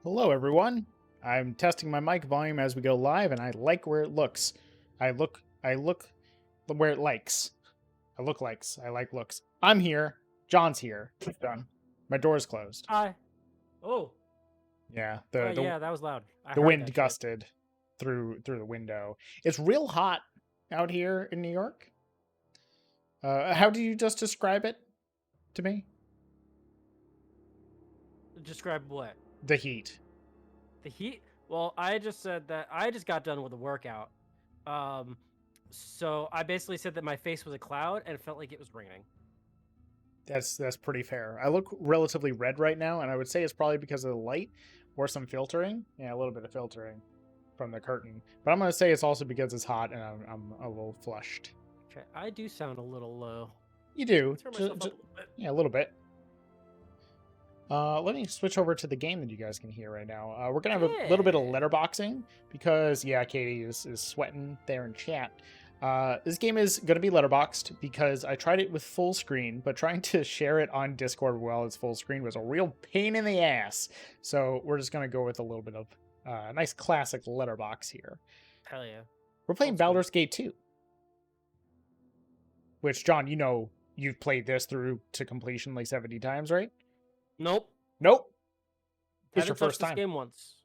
Hello, everyone. I'm testing my mic volume as we go live, and I like where it looks. I look where it likes. I like looks. I'm here. John's here. Done. My door's closed. Hi. Oh, Yeah, yeah, that was loud. I the heard wind that shit. gusted through the window. It's real hot out here in New York. How do you just describe it to me? Describe what? The heat. The heat? Well, I just said that I just got done with a workout. Um, so I basically said that my face was a cloud and it felt like it was raining. That's pretty fair. I look relatively red right now, and I would say it's probably because of the light or some filtering. Yeah, a little bit of filtering from the curtain. But I'm gonna say it's also because it's hot and I'm a little flushed. Okay, I do sound a little low. You do, Turn myself up a little bit. yeah, a little bit. Let me switch over to the game that you guys can hear right now. We're gonna have a little bit of Yeah. letterboxing because yeah, Katie is sweating there in chat. This game is going to be letterboxed because I tried it with full screen, but trying to share it on Discord while it's full screen was a real pain in the ass. So we're just going to go with a little bit of a nice classic letterbox here. Hell yeah. We're playing Old school. Baldur's Gate 2, which, John, you know you've played this through to completion like 70 times, right? Nope. Nope. It's Haven't your touched first this time. game once.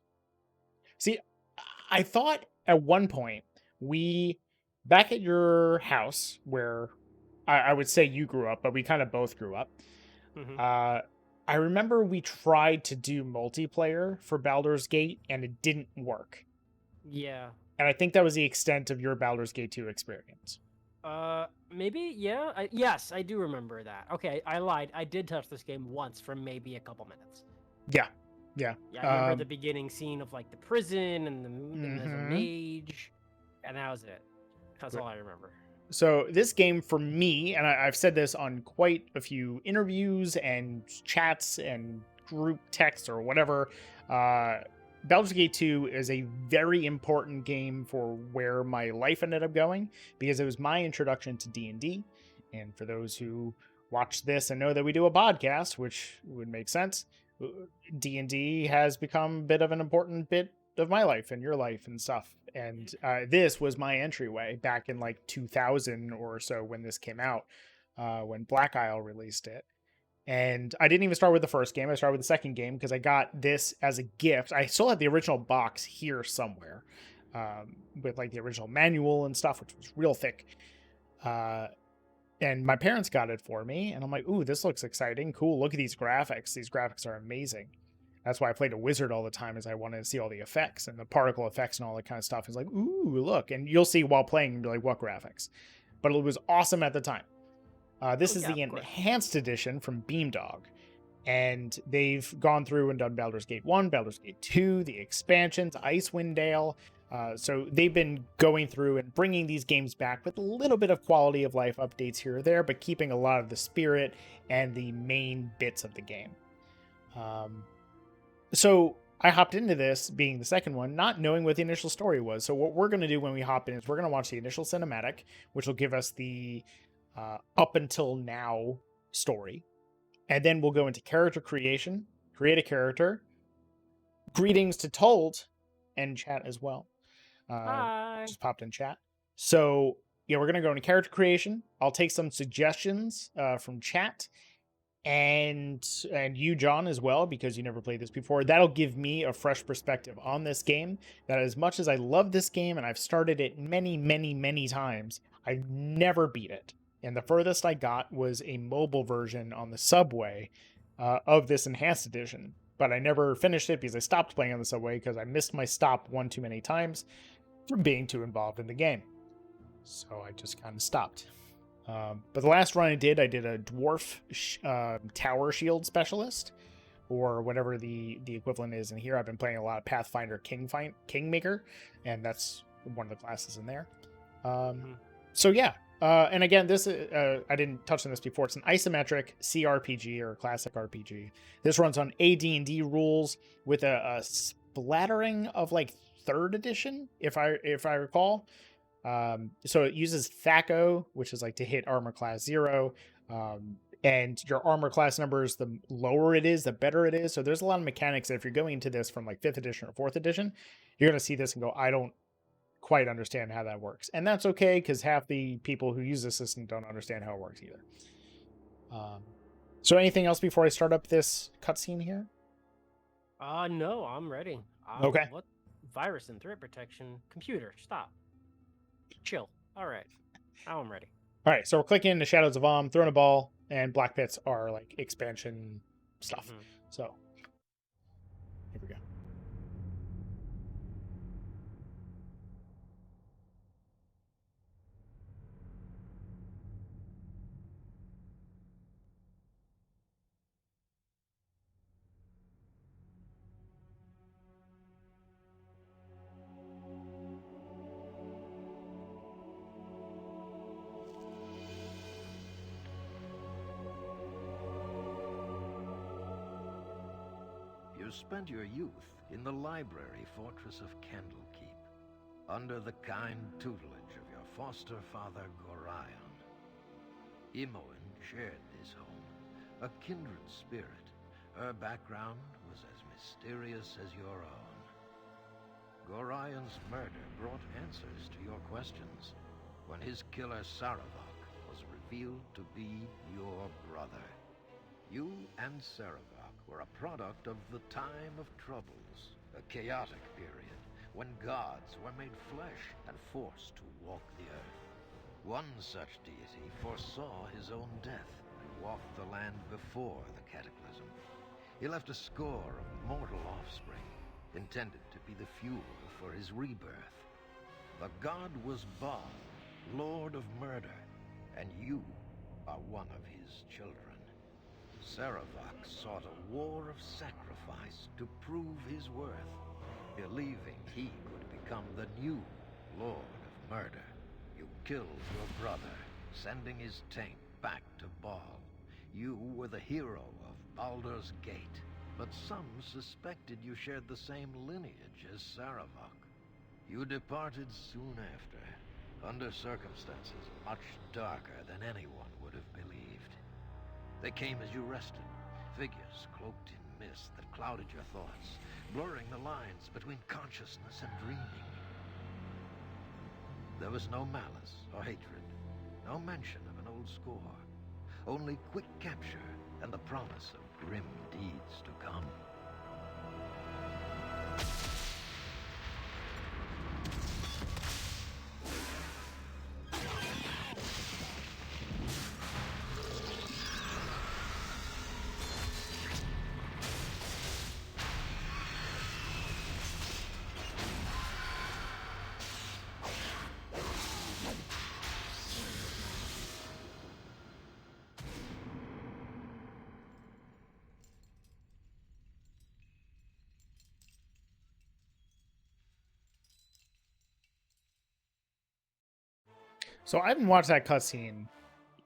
See, I thought at one point back at your house where I would say you grew up, but we kind of both grew up. Mm-hmm. I remember we tried to do multiplayer for Baldur's Gate and it didn't work. Yeah. And I think that was the extent of your Baldur's Gate 2 experience. Maybe, yeah. Yes, I do remember that. Okay, I lied. I did touch this game once for maybe a couple minutes. Yeah. Yeah. Yeah, I remember the beginning scene of like the prison and as a mage, and that was it. That's all I remember. So this game for me, and I've said this on quite a few interviews and chats and group texts or whatever, Baldur's Gate 2 is a very important game for where my life ended up going because it was my introduction to D&D. And for those who watch this and know that we do a podcast, which would make sense, D&D has become a bit of an important bit of my life and your life and stuff. And this was my entryway back in like 2000 or so when this came out, when Black Isle released it. And I didn't even start with the first game. I started with the second game because I got this as a gift. I still have the original box here somewhere, with like the original manual and stuff, which was real thick. And my parents got it for me. And I'm like, ooh, this looks exciting. Cool. Look at these graphics. These graphics are amazing. That's why I played a wizard all the time, is I wanted to see all the effects and the particle effects and all that kind of stuff. It's like, ooh, look. And you'll see while playing and be like, what graphics? But it was awesome at the time. This is the enhanced edition from Beamdog. And they've gone through and done Baldur's Gate 1, Baldur's Gate 2, the expansions, Icewind Dale. So they've been going through and bringing these games back with a little bit of quality of life updates here or there, but keeping a lot of the spirit and the main bits of the game. So I hopped into this, being the second one, not knowing what the initial story was. So what we're going to do when we hop in is we're going to watch the initial cinematic, which will give us the up until now story. And then we'll go into character creation, create a character, greetings to Told, and chat as well. Hi. Just popped in chat. So yeah, we're going to go into character creation. I'll take some suggestions from chat. And you, John, as well, because you never played this before. That'll give me a fresh perspective on this game. That as much as I love this game and I've started it many, many, many times, I've never beat it. And the furthest I got was a mobile version on the Subway of this enhanced edition. But I never finished it because I stopped playing on the Subway because I missed my stop one too many times from being too involved in the game. So I just kind of stopped. But the last run I did a dwarf tower shield specialist, or whatever the equivalent is in here. I've been playing a lot of Pathfinder Kingmaker, and that's one of the classes in there. So yeah, and again, this I didn't touch on this before. It's an isometric CRPG or classic RPG. This runs on AD&D rules with a splattering of like 3rd edition, if I recall. So it uses THACO, which is like to hit armor class 0. and your armor class numbers, the lower it is, the better it is. So there's a lot of mechanics that if you're going into this from like 5th edition or 4th edition, you're going to see this and go, I don't quite understand how that works. And that's okay, because half the people who use the system don't understand how it works either. So anything else before I start up this cutscene here? No, I'm ready. Okay. What? Virus and threat protection. Computer, stop. Chill. All right. Now I'm ready. All right, so we're clicking into Shadows of Om, throwing a ball, and black pits are like expansion stuff. Mhm. So here we go. You spent your youth in the library fortress of Candlekeep, under the kind tutelage of your foster father Gorion. Imoen shared this home, a kindred spirit. Her background was as mysterious as your own. Gorion's murder brought answers to your questions, when his killer Saravok was revealed to be your brother. You and Saravok were a product of the time of troubles, a chaotic period when gods were made flesh and forced to walk the earth. One such deity foresaw his own death and walked the land before the cataclysm. He left a score of mortal offspring, intended to be the fuel for his rebirth. The god was Baal, Lord of Murder, and you are one of his children. Saravok sought a war of sacrifice to prove his worth, believing he could become the new Lord of Murder. You killed your brother, sending his taint back to Baal. You were the hero of Baldur's Gate, but some suspected you shared the same lineage as Saravok. You departed soon after, under circumstances much darker than anyone would have believed. They came as you rested, figures cloaked in mist that clouded your thoughts, blurring the lines between consciousness and dreaming. There was no malice or hatred, no mention of an old score, only quick capture and the promise of grim deeds to come. So I haven't watched that cutscene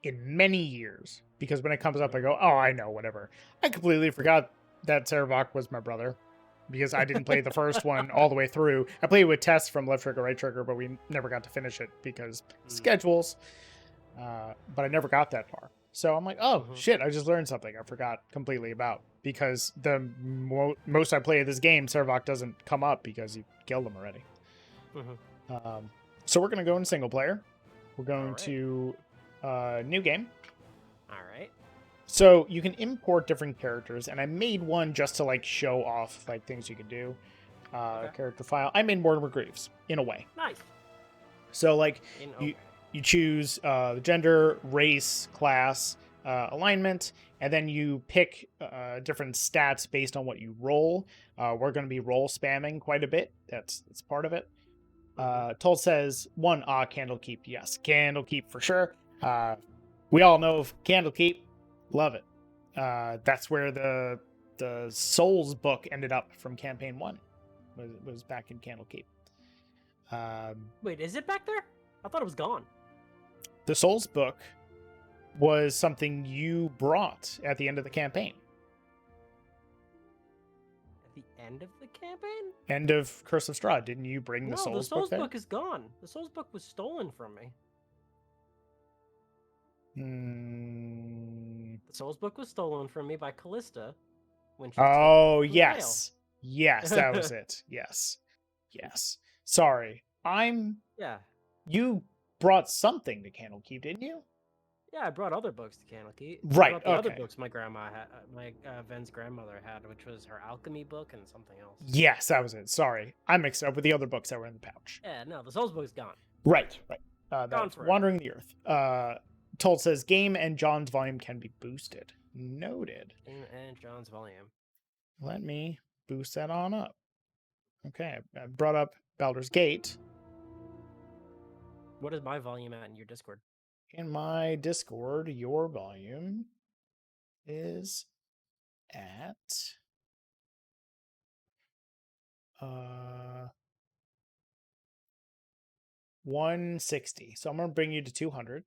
in many years, because when it comes up, I go, "Oh, I know, whatever." I completely forgot that Saravok was my brother, because I didn't play the first one all the way through. I played with Tess from Left Trigger, Right Trigger, but we never got to finish it because schedules. But I never got that far. So I'm like, oh shit! I just learned something I forgot completely about, because the most I play of this game, Saravok doesn't come up because you killed him already. So we're gonna go in single player. We're going to new game. All right. So you can import different characters, and I made one just to like show off like things you can do. Character file. I made Mortimer Greaves in a way. Nice. So like you choose the gender, race, class, alignment, and then you pick different stats based on what you roll. We're going to be roll spamming quite a bit. That's part of it. Toll says, one, Candlekeep. Yes, Candlekeep for sure. We all know of Candlekeep. Love it. That's where the Souls book ended up from campaign 1. Was back in Candlekeep. Wait, is it back there? I thought it was gone. The Souls book was something you brought at the end of the campaign. At the end of the campaign? End of Curse of Strahd. Didn't you bring the Souls book there? The Souls book is gone. The Souls book was stolen from me. the Souls book was stolen from me by Callista when she Oh, took the veil. yes. Yes, that was it. Yes. Yes. Sorry. Yeah. You brought something to Candlekeep, didn't you? Yeah, I brought other books to Candlekeep. Right, I brought the other okay. books my grandma had, Ven's grandmother had, which was her alchemy book and something else. Yes, that was it. Sorry. I mixed it up with the other books that were in the pouch. Yeah, no, the Souls book's gone. Right. Gone That's forever. Wandering the Earth. Told says game and John's volume can be boosted. Noted. And John's volume. Let me boost that on up. Okay, I brought up Baldur's Gate. What is my volume at in your Discord? In my Discord, your volume is at 160. So I'm gonna bring you to 200.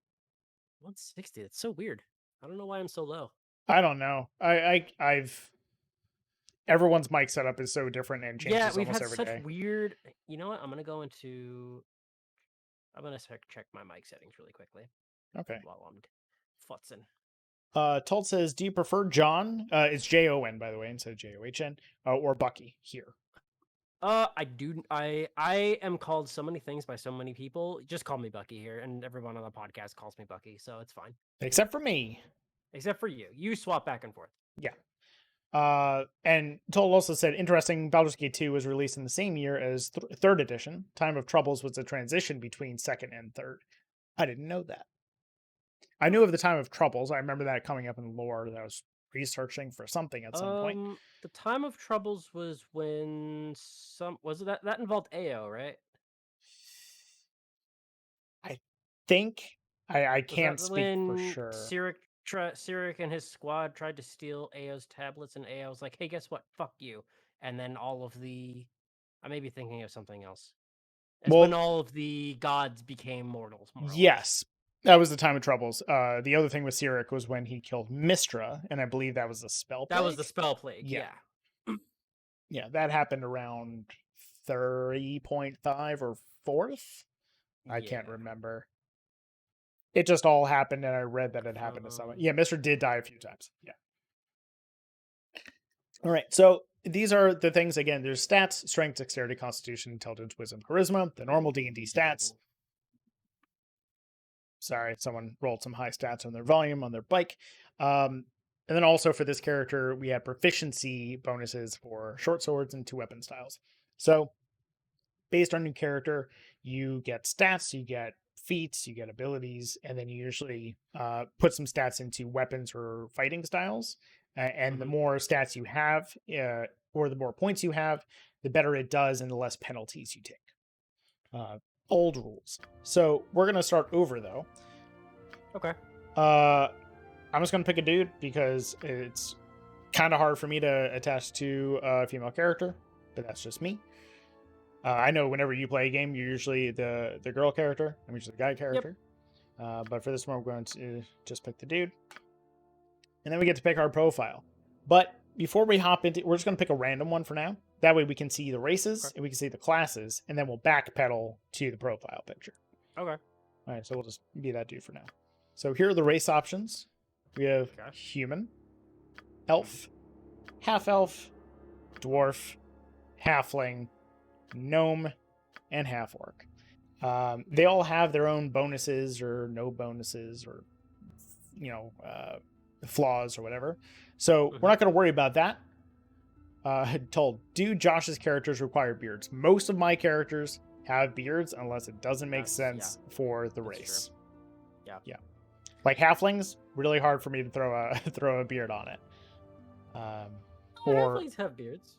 160. That's so weird. I don't know why I'm so low. I don't know. I've everyone's mic setup is so different and changes Yeah, we've almost had every such day. weird. You know what? I'm gonna check my mic settings really quickly Okay. while I'm futzing. Told says, do you prefer John? It's Jon, by the way, instead of John, or Bucky here. I do. I am called so many things by so many people. Just call me Bucky here, and everyone on the podcast calls me Bucky, so it's fine. Except for me. Except for you. You swap back and forth. Yeah. And Toll also said, interesting, Baldur's Gate 2 was released in the same year as third edition. Time of Troubles was a transition between second and third. I didn't know that. I knew of the Time of Troubles. I remember that coming up in lore that I was researching for something at some point. The Time of Troubles was when that involved AO, right? I think I Was can't that speak for when sure. Cyric and his squad tried to steal AO's tablets, and AO was like, "Hey, guess what? Fuck you!" And then all of the, I may be thinking of something else. It's when all of the gods became mortals. More or less. Yes, that was the Time of Troubles. The other thing with Cyric was when he killed Mystra, and I believe that was the spell plague. That was the spell plague. Yeah. Yeah, that happened around 30.5 or 4th. I can't remember. It just all happened, and I read that it happened to someone. Yeah, Mystra did die a few times. Yeah. All right, so these are the things, again, there's stats: strength, dexterity, constitution, intelligence, wisdom, charisma, the normal D&D stats. Sorry, someone rolled some high stats on their volume on their bike. And then also for this character, we have proficiency bonuses for short swords and 2 weapon styles. So based on your character, you get stats, you get feats, you get abilities, and then you usually put some stats into weapons or fighting styles. And the more stats you have, or the more points you have, the better it does and the less penalties you take. Old rules. So we're going to start over, though. Okay. I'm just going to pick a dude because it's kind of hard for me to attach to a female character, but that's just me. I know whenever you play a game, you're usually the girl character. I'm usually the guy character. Yep. But for this one, we're going to just pick the dude. And then we get to pick our profile. But before we hop into, we're just going to pick a random one for now. That way we can see the races and we can see the classes, and then we'll backpedal to the profile picture. Okay. All right, so we'll just be that dude for now. So here are the race options. We have human, elf, half-elf, dwarf, halfling, gnome, and half-orc. They all have their own bonuses or no bonuses or, flaws or whatever. So we're not going to worry about that. Told, do Josh's characters require beards? Most of my characters have beards unless it doesn't make sense for the race. True. Yeah. Like halflings, really hard for me to throw a beard on it. Or halflings have beards.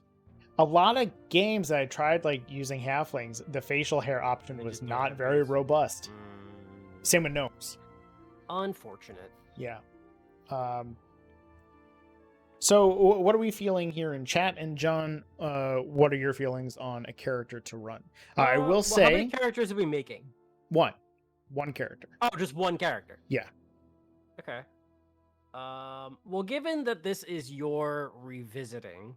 A lot of games that I tried, like using halflings, the facial hair option was not very robust. Same with gnomes. Unfortunate. Yeah. So what are we feeling here in chat? And John, what are your feelings on a character to run? I will say... how many characters are we making? One character. Oh, just one character? Yeah. Okay. Well, given that this is your revisiting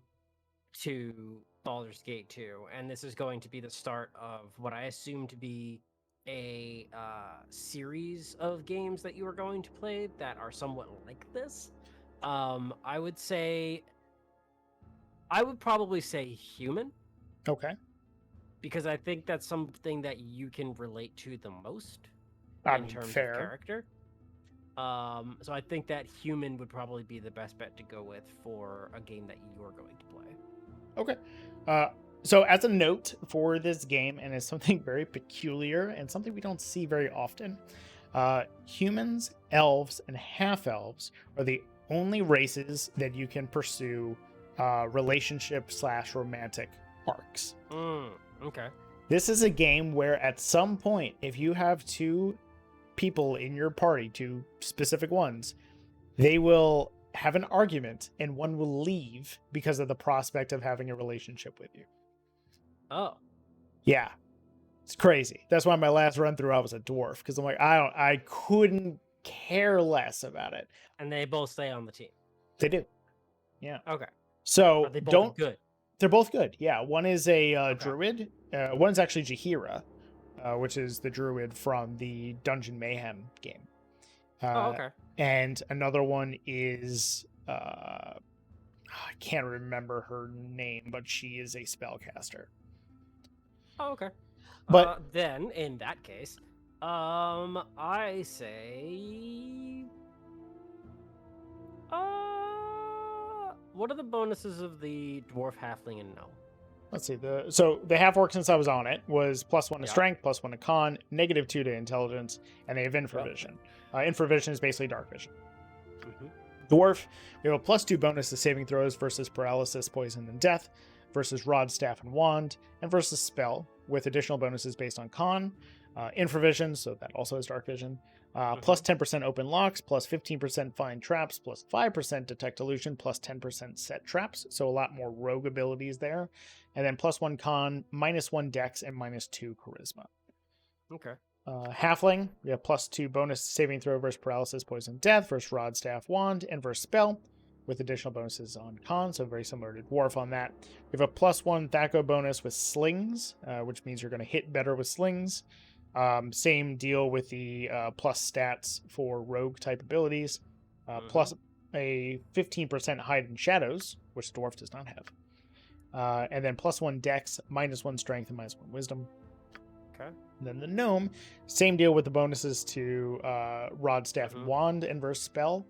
to Baldur's Gate 2, and this is going to be the start of what I assume to be a series of games that you are going to play that are somewhat like this, I would say, I would probably say human, Okay. because I think that's something that you can relate to the most I in mean, terms of fair. character. So I think that human would probably be the best bet to go with for a game that you're going to play. Okay. So as a note for this game, and it's something very peculiar and something we don't see very often, humans, elves, and half-elves are the only races that you can pursue relationship / romantic arcs. Okay. This is a game where at some point, if you have two people in your party, two specific ones, they will have an argument and one will leave because of the prospect of having a relationship with you. Oh. Yeah. It's crazy. That's why my last run through I was a dwarf, because I'm like, I couldn't care less about it. And they both stay on the team. They do. Yeah. Okay. So Are they both don't good? They're both good. Yeah. One is a Okay. druid. One is actually Jahira, which is the druid from the Dungeon Mayhem game. Oh, okay. And another one is I can't remember her name, but she is a spellcaster. Oh, okay. But then in that case, I say, what are the bonuses of the dwarf, halfling, and gnome? let's see. The half orc, since I was on it, was +1 to Yeah. strength, +1 to con, -2 to intelligence, and they have infravision. Infravision is basically dark vision. Dwarf, we have a +2 bonus to saving throws versus paralysis, poison, and death, versus rod, staff, and wand, and versus spell, with additional bonuses based on con. Infravision, so that also has dark vision. Plus 10% open locks, plus 15% find traps, plus 5% detect illusion, plus 10% set traps. So a lot more rogue abilities there. And then +1 con, -1 dex, and -2 charisma. Okay. Halfling, we have +2 bonus saving throw versus paralysis, poison, death, versus rod, staff, wand, and versus spell, with additional bonuses on con, so very similar to dwarf on that. We have a +1 Thaco bonus with slings, which means you're going to hit better with slings. Same deal with the plus stats for rogue type abilities, plus a 15% hide in shadows, which dwarf does not have. And then +1 dex, -1 strength, and -1 wisdom. Okay. And then the gnome, same deal with the bonuses to rod, staff, and wand, and verse spell.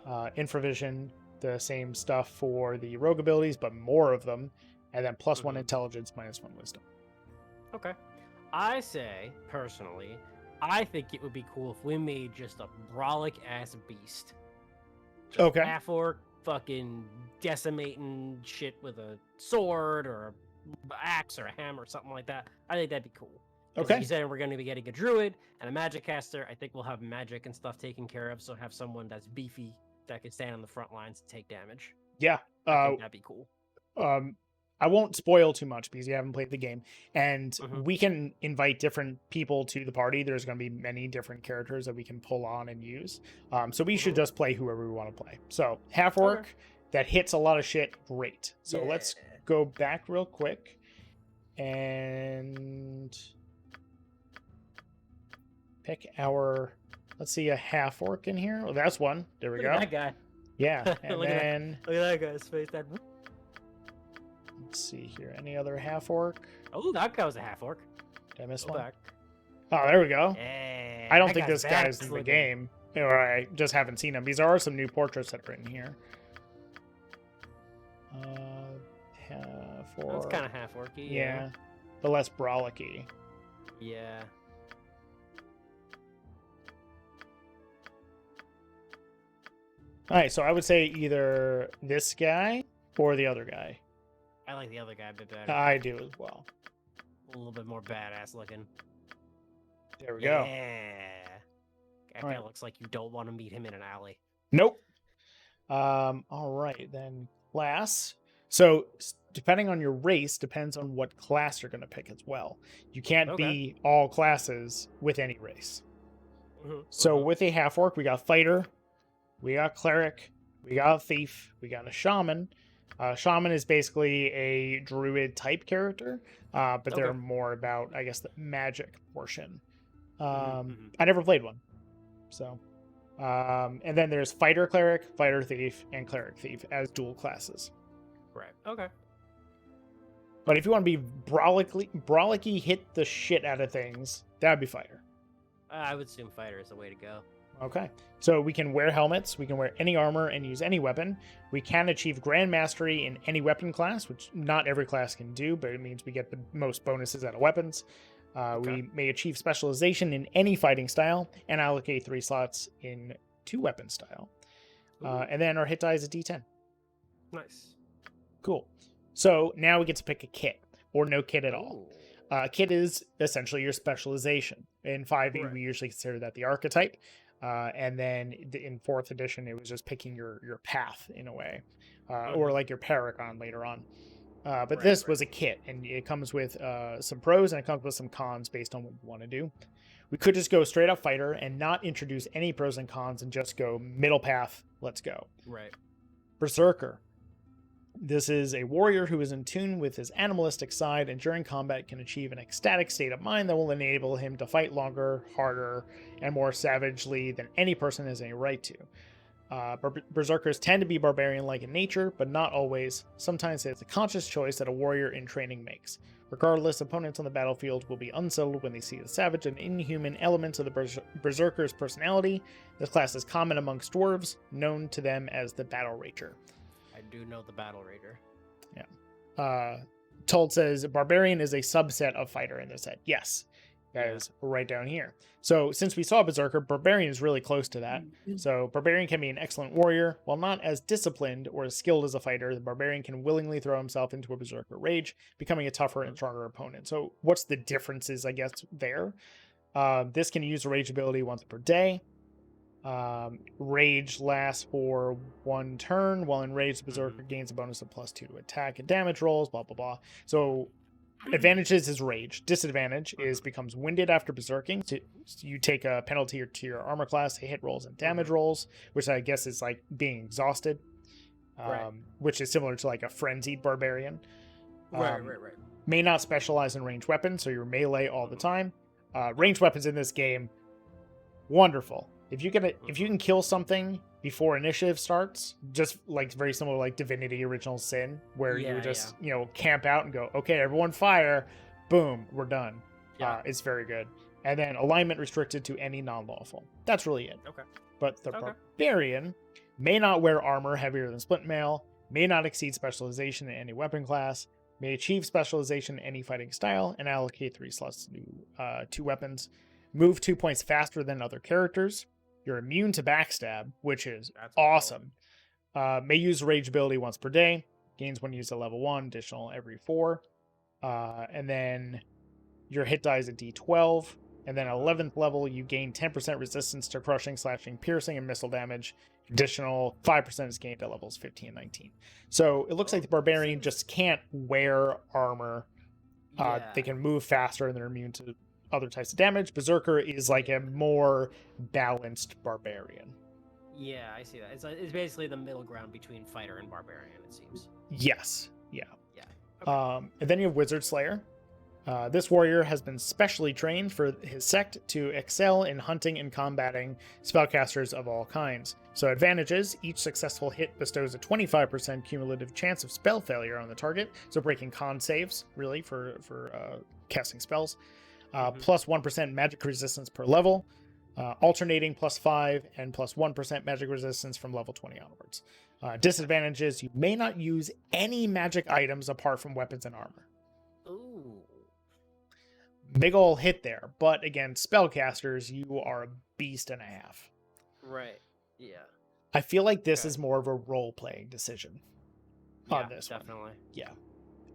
Infravision, the same stuff for the rogue abilities, but more of them. And then +1 intelligence, -1 wisdom. Okay. I say, personally, I think it would be cool if we made just a brolic ass beast. Just Okay. half orc, fucking decimating shit with a sword or an axe or a hammer or something like that. I think that'd be cool. Okay. You said we're going to be getting a druid and a magic caster. I think we'll have magic and stuff taken care of, so have someone that's beefy that can stand on the front lines and take damage. Yeah. I think that'd be cool. I won't spoil too much because you haven't played the game, and we can invite different people to the party. There's going to be many different characters that we can pull on and use. So we should just play whoever we want to play. So half orc that hits a lot of shit. Great. So let's go back real quick and pick our. Let's see a half orc in here. Oh, that's one. There we Look go. at that guy. Yeah, and Look then Look at that guy's face. That. let's see here. Any other half orc? Oh, that guy was a half orc. Did I miss Go one? back. Oh, there we go. Hey, I don't that think this guy's badass in the looking. game, or I just haven't seen him. These are some new portraits that are in here. Half orc. That's kind of half orky. Yeah, but less brolicky. Yeah. All right, so I would say either this guy or the other guy. I like the other guy a bit better. I do as well. A little bit more badass looking. There we go. Yeah. That All guy right. looks like you don't want to meet him in an alley. Nope. All right, then class. So depending on your race, depends on what class you're going to pick as well. You can't be all classes with any race. So with a half orc, we got fighter, we got cleric, we got a thief, we got a shaman. Shaman is basically a druid type character, but they're more about, I guess, the magic portion. I never played one, so And then there's fighter cleric, fighter thief, and cleric thief as dual classes. Right. Okay. But if you want to be brolicky, hit the shit out of things, that would be fighter. I would assume fighter is the way to go. Okay. So we can wear helmets, we can wear any armor and use any weapon. We can achieve grand mastery in any weapon class, which not every class can do, but it means we get the most bonuses out of weapons. We may achieve specialization in any fighting style and allocate 3 slots in 2 weapon style. And then our hit die is a D10. Nice. Cool. So now we get to pick a kit, or no kit at all. Kit is essentially your specialization. In 5e, Right. we usually consider that the archetype. And then in 4th edition, it was just picking your path in a way, or like your paragon later on. But Right, this right. was a kit, and it comes with some pros and it comes with some cons based on what we want to do. We could just go straight up fighter and not introduce any pros and cons and just go middle path. Let's go. Right. Berserker. This is a warrior who is in tune with his animalistic side and during combat can achieve an ecstatic state of mind that will enable him to fight longer, harder, and more savagely than any person has any right to. Berserkers tend to be barbarian-like in nature, but not always. Sometimes it's a conscious choice that a warrior in training makes. Regardless, opponents on the battlefield will be unsettled when they see the savage and inhuman elements of the Berserker's personality. This class is common amongst dwarves, known to them as the Battle Rager. I do know the Battle Rager. Told says Barbarian is a subset of Fighter in this set. Yes, that is right down here. So since we saw Berserker, Barbarian is really close to that. So Barbarian can be an excellent warrior. While not as disciplined or as skilled as a fighter, the Barbarian can willingly throw himself into a Berserker rage, becoming a tougher and stronger opponent. So what's the differences, I guess, there? This can use a rage ability once per day. Rage lasts for 1 turn. While enraged, the Berserker gains a bonus of +2 to attack and damage rolls, blah, blah, blah. So advantages is rage. Disadvantage is becomes winded after berserking. So you take a penalty to your armor class, hit rolls, and damage rolls, which I guess is like being exhausted, which is similar to like a frenzied barbarian. Right. May not specialize in ranged weapons, so you're melee all the time. Ranged weapons in this game, wonderful. If you can kill something before initiative starts, just like very similar like Divinity Original Sin, where you would just camp out and go, okay, everyone fire, boom, we're done. It's very good. And then alignment restricted to any non-lawful. That's really it. Okay. But the Barbarian may not wear armor heavier than Split Mail, may not exceed specialization in any weapon class, may achieve specialization in any fighting style, and allocate 3 slots to 2 weapons. Move 2 points faster than other characters. You're immune to backstab, which is awesome. May use rage ability once per day. Gains when used at level 1, additional every 4. And then your hit die is a d12. And then at 11th level, you gain 10% resistance to crushing, slashing, piercing, and missile damage. Additional 5% is gained at levels 15 and 19. So it looks like the Barbarian just can't wear armor. They can move faster and they're immune to other types of damage. Berserker is like a more balanced barbarian. Yeah, I see that. It's basically the middle ground between fighter and barbarian, it seems. Yes. Yeah. Okay. And then you have Wizard Slayer. This warrior has been specially trained for his sect to excel in hunting and combating spellcasters of all kinds. So advantages, each successful hit bestows a 25% cumulative chance of spell failure on the target, so breaking con saves, really, for casting spells. Plus 1% magic resistance per level, alternating +5 and +1% magic resistance from level 20 onwards. Disadvantages, you may not use any magic items apart from weapons and armor. Ooh. Big ol' hit there, but against spellcasters, you are a beast and a half. Right, yeah. I feel like this is more of a role-playing decision on this definitely. one. Yeah.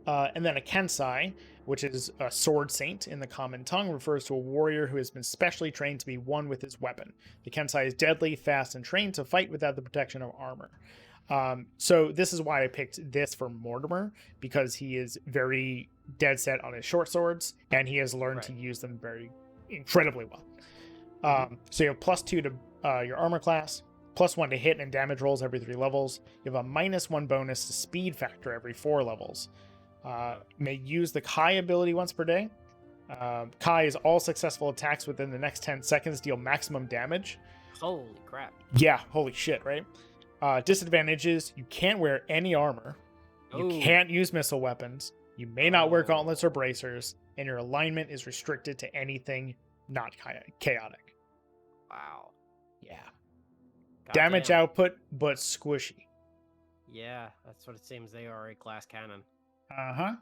And then a Kensai, which is a sword saint in the common tongue, refers to a warrior who has been specially trained to be one with his weapon. The Kensai is deadly, fast, and trained to fight without the protection of armor. So this is why I picked this for Mortimer, because he is very dead set on his short swords, and he has learned to use them incredibly well. So you have +2 to your armor class, +1 to hit and damage rolls every 3 levels. You have a -1 bonus to speed factor every 4 levels. May use the Kai ability once per day. Kai is all successful attacks within the next 10 seconds deal maximum damage. Holy crap. Yeah, holy shit, right? Disadvantages, you can't wear any armor. You Ooh. can't use missile weapons. You may not wear gauntlets or Oh. bracers. And your alignment is restricted to anything not chaotic. Wow. Yeah. Goddamn. Damage output, but squishy. Yeah, that's what it seems. They are a glass cannon. Uh-huh.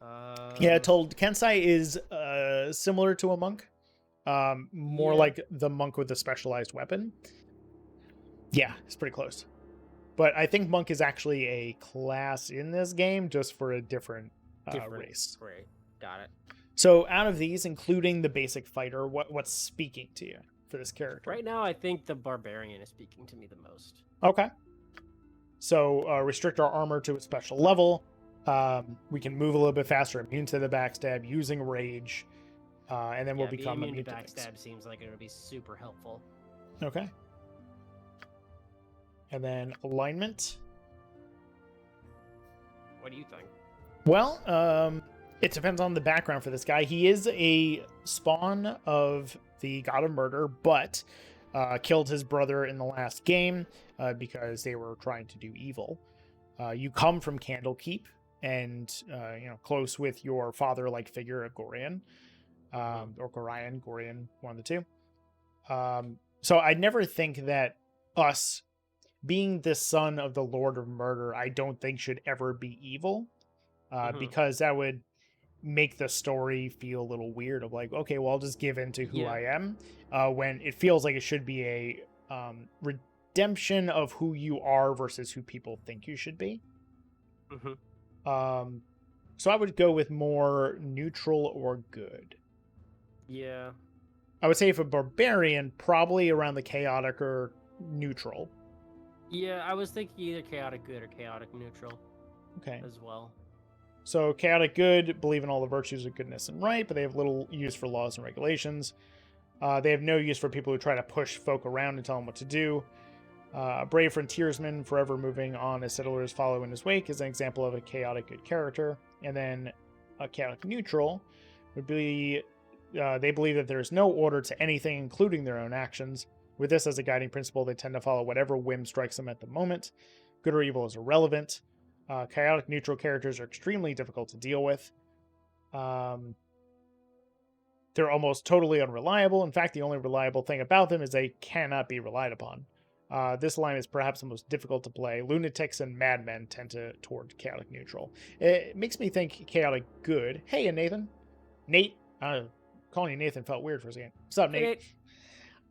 Uh, Yeah, told Kensai is similar to a monk. More Yeah. like the monk with a specialized weapon. Yeah, it's pretty close. But I think monk is actually a class in this game, just for a different race. Great. Got it. So out of these, including the basic fighter, what's speaking to you for this character? Right now, I think the barbarian is speaking to me the most. Okay. So restrict our armor to a special level. We can move a little bit faster, immune to the backstab, using rage, and then we'll become immune immune to to things. backstab seems like it would be super helpful. Okay. And then alignment. What do you think? Well, it depends on the background for this guy. He is a spawn of the god of murder, but killed his brother in the last game because they were trying to do evil. You come from Candlekeep and close with your father-like figure of Gorian, or Gorian, one of the two. So I never think that us being the son of the Lord of Murder, I don't think should ever be evil, because that would make the story feel a little weird of like, okay, well, I'll just give in to who I am, when it feels like it should be a redemption of who you are versus who people think you should be. So I would go with more neutral or good. Yeah. I would say if a barbarian, probably around the chaotic or neutral. Yeah, I was thinking either chaotic good or chaotic neutral. Okay. As well. So chaotic good, believe in all the virtues of goodness and right, but they have little use for laws and regulations. They have no use for people who try to push folk around and tell them what to do. Brave frontiersman, forever moving on as settlers follow in his wake, is an example of a chaotic good character. And then a chaotic neutral would be, they believe that there is no order to anything, including their own actions. With this as a guiding principle, they tend to follow whatever whim strikes them at the moment. Good or evil is irrelevant. Chaotic neutral characters are extremely difficult to deal with. They're almost totally unreliable. In fact, the only reliable thing about them is they cannot be relied upon. This line is perhaps the most difficult to play. Lunatics and madmen tend toward chaotic neutral. It makes me think chaotic good. Hey, Nathan. Nate. Calling you Nathan felt weird for a second. What's up, Nate?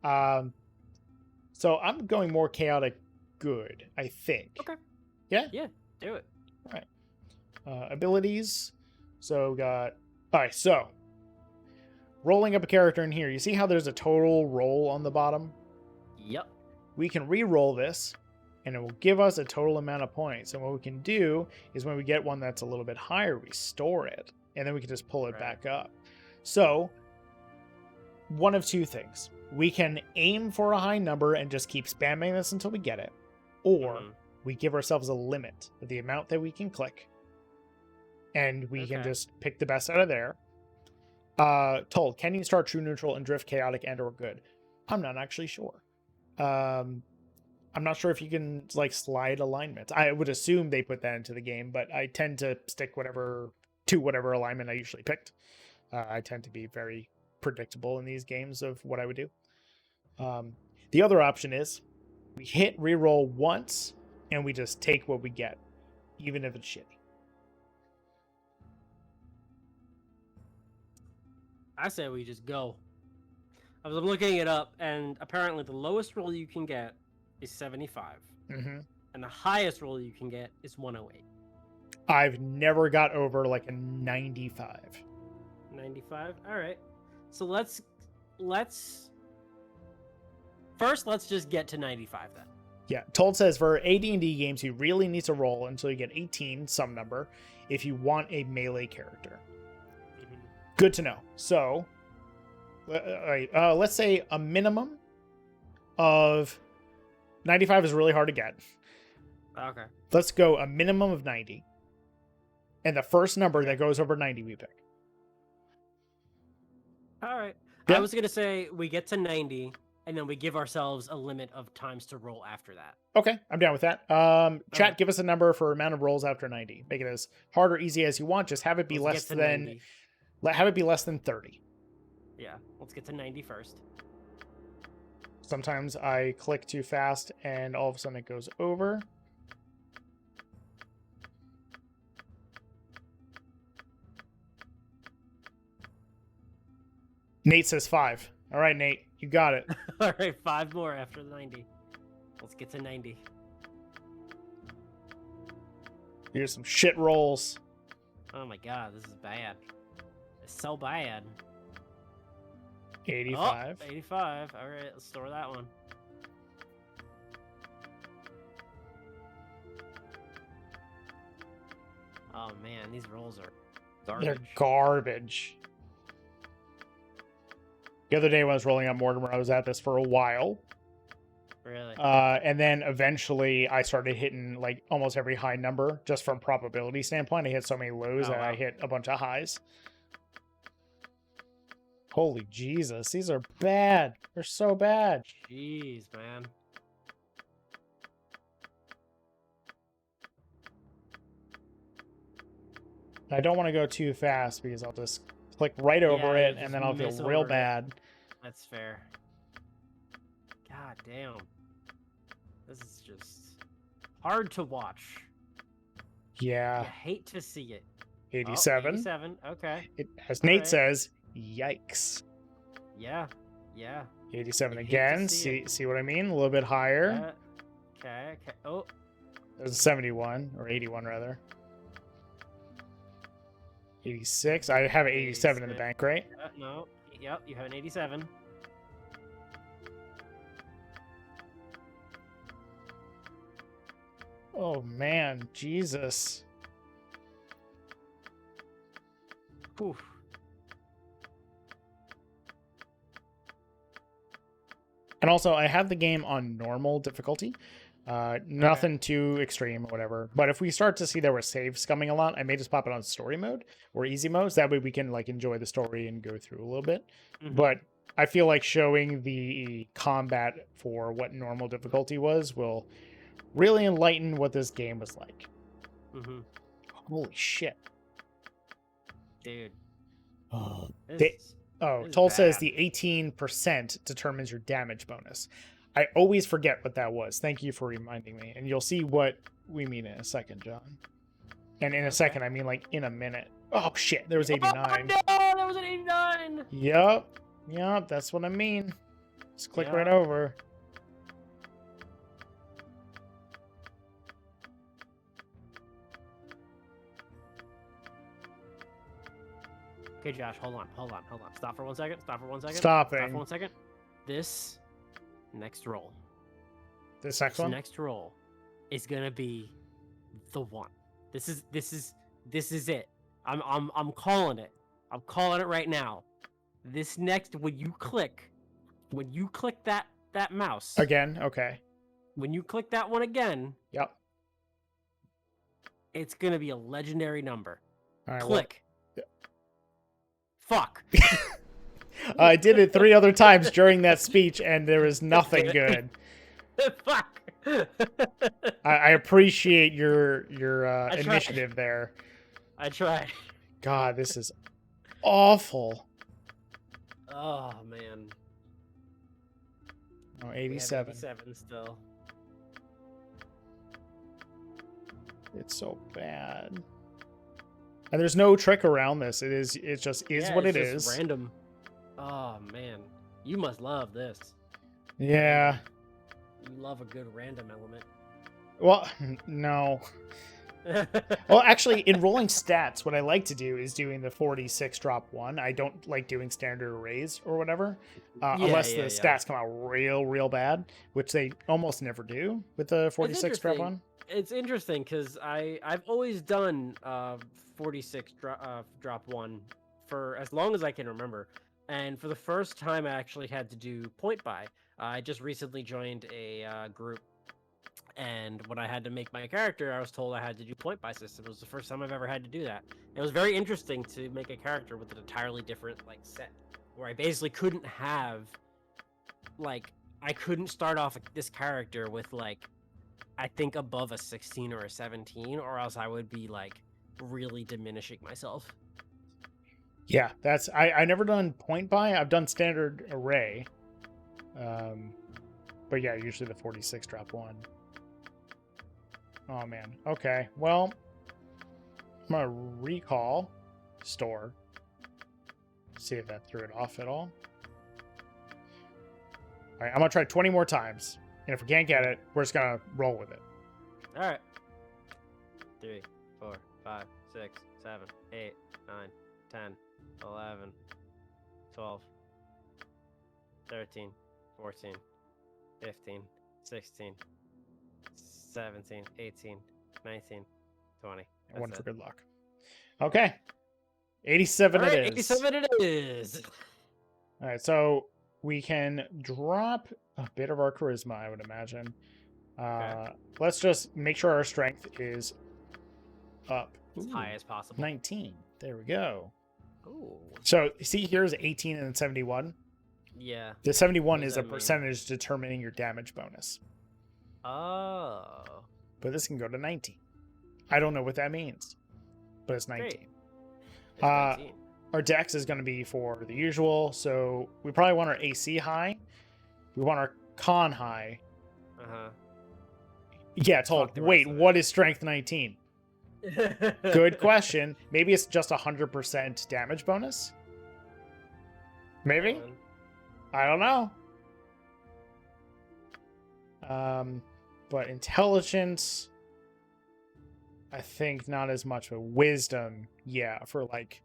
So I'm going more chaotic good, I think. Okay. Yeah? Yeah, do it. All right. Abilities. So got... All right, so rolling up a character in here. You see how there's a total roll on the bottom? Yep. We can re-roll this, and it will give us a total amount of points. And what we can do is when we get one that's a little bit higher, we store it, and then we can just pull it back up. So one of two things. We can aim for a high number and just keep spamming this until we get it, or we give ourselves a limit of the amount that we can click, and we can just pick the best out of there. Told, can you start true neutral and drift chaotic and or good? I'm not actually sure. I'm not sure if you can like slide alignment. I would assume they put that into the game, but I tend to stick to whatever alignment I usually picked. I tend to be very predictable in these games of what I would do. The other option is we hit reroll once and we just take what we get, even if it's shitty. I say we just go. I was looking it up, and apparently the lowest roll you can get is 75. Mm-hmm. And the highest roll you can get is 108. I've never got over like a 95. 95? All right. So let's first let's just get to 95 then. Yeah, Told says for AD&D games, you really need to roll until you get 18, some number, if you want a melee character. Good to know. So, let's say a minimum of 95 is really hard to get. Okay. Let's go a minimum of 90. And the first number that goes over 90 we pick. All right. Yeah. I was going to say we get to 90 and then we give ourselves a limit of times to roll after that. Okay, I'm down with that. Chat, Okay. give us a number for amount of rolls after 90. Make it as hard or easy as you want. Just have it be Let's less get to than 90. have it be less than 30. Yeah, let's get to 90 first. Sometimes I click too fast and all of a sudden it goes over. Nate says 5. All right, Nate, you got it. All right, 5 more after the 90. Let's get to 90. Here's some shit rolls. Oh my god, this is bad. It's so bad. 85. Oh, 85. All right, let's store that one. Oh man, these rolls are garbage. They're garbage. The other day when I was rolling out Mortimer, I was at this for a while. Really? And then eventually I started hitting like almost every high number just from probability standpoint. I hit so many lows Oh, that I wow. hit a bunch of highs. Holy Jesus, these are bad. They're so bad. Jeez, man. I don't want to go too fast because I'll just click right over Yeah, it you and just then I'll feel miss real over it. bad. That's fair. God damn. This is just hard to watch. Yeah, You hate to see it. 87. 87. Okay. As Nate Alright. says, yikes. Yeah. Yeah. 87 You hate to again. see See what I mean? A little bit higher. Yeah. Okay. Okay. Oh. There's a 71 or 81 rather. 86. I have an 87 in the 86. bank, right? No. Yep. You have an 87. Oh man, Jesus. Oof. And also, I have the game on normal difficulty. Nothing too extreme or whatever. But if we start to see there were saves coming a lot, I may just pop it on story mode or easy mode. So that way we can like enjoy the story and go through a little bit. Mhm. But I feel like showing the combat for what normal difficulty was will really enlighten what this game was like. Mhm. Holy shit. Dude. They- This Oh, This is Toll says bad. the 18% determines your damage bonus. I always forget what that was. Thank you for reminding me. And you'll see what we mean in a second, John. And in a Okay. second, I mean like in a minute. Oh shit, there was Oh 89. no, there was an 89. Yup, that's what I mean. Just click right Yeah. over. Okay, Josh, hold on. Stop for 1 second. Stop for 1 second. Stopping. Stop for 1 second. This next roll. This next This one? next roll is gonna be the one. This is it. I'm calling it. I'm calling it right now. This next when you click that mouse. Again? Okay. When you click that one again, Yep. it's gonna be a legendary number. All right, Click. Fuck. I did it 3 other times during that speech, and there was nothing good. Fuck. I appreciate your tried. initiative there. I tried. God, this is awful. Oh man. Oh, We have 87. 87 still. It's so bad. And there's no trick around this. It just is Yeah, what it's it just is. Random. Oh man, you must love this. Yeah. You love a good random element. Well, no. Well, actually, in rolling stats, what I like to do is doing the 46 drop 1. I don't like doing standard arrays or whatever, unless the stats come out real bad, which they almost never do with the 46 drop interesting. 1. It's interesting because I've always done 46 drop 1 for as long as I can remember, and for the first time I actually had to do point buy. I just recently joined a group, and when I had to make my character, I was told I had to do point buy system. It was the first time I've ever had to do that. It was very interesting to make a character with an entirely different like set, where I basically couldn't have like I couldn't start off this character with like I think above a 16 or a 17, or else I would be like really diminishing myself. Yeah, that's I never done point buy. I've done standard array. But yeah, usually the 46 drop one. Oh man. Okay. Well, I'm gonna recall store. See if that threw it off at all. All right, I'm gonna try 20 more times, and if we can't get it, we're just gonna roll with it. All right. 3, 4, 5, 6, 7, 8, 9, 10, 11, 12, 13, 14, 15, 16, 17, 18, 19, 20. One That's for it. good luck. Okay. 87 All right, it is. 87 it is. All right, so we can drop a bit of our charisma, I would imagine. Let's just make sure our strength is up. As high as possible. 19. There we go. Ooh. So see, here's 18 and 71. Yeah. The 71 What does is a that mean? percentage determining your damage bonus, Oh. but this can go to 19. I don't know what that means, but it's 19. Great. It's Uh, 19. Our dex is going to be for the usual, so we probably want our AC high. We want our con high. Uh-huh. Yeah, it's all. Fuck the Wait, rest of what is strength 19? Good question. Maybe it's just 100% damage bonus? Maybe? I don't know. But intelligence, I think not as much, but wisdom, yeah, for like,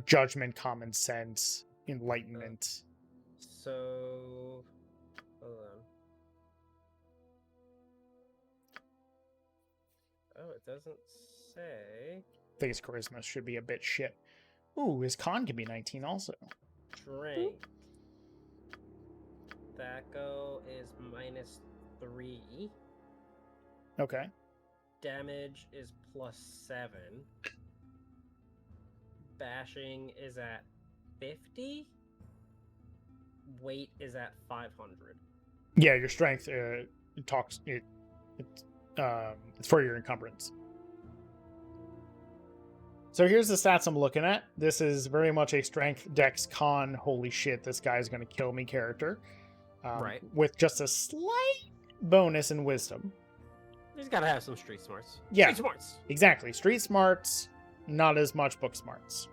judgment, common sense, enlightenment. So, hold on. Oh, it doesn't say. I think his charisma should be a bit shit. Ooh, his con can be 19 also. Strength. Thaco is -3. Okay. Damage is +7. Bashing is at 50. Weight is at 500. Yeah, your strength it's for your encumbrance. So here's the stats I'm looking at. This is very much a strength, dex, con, holy shit, this guy's going to kill me character. Right. With just a slight bonus in wisdom. He's got to have some street smarts. Yeah. Street smarts. Exactly. Street smarts, not as much book smarts.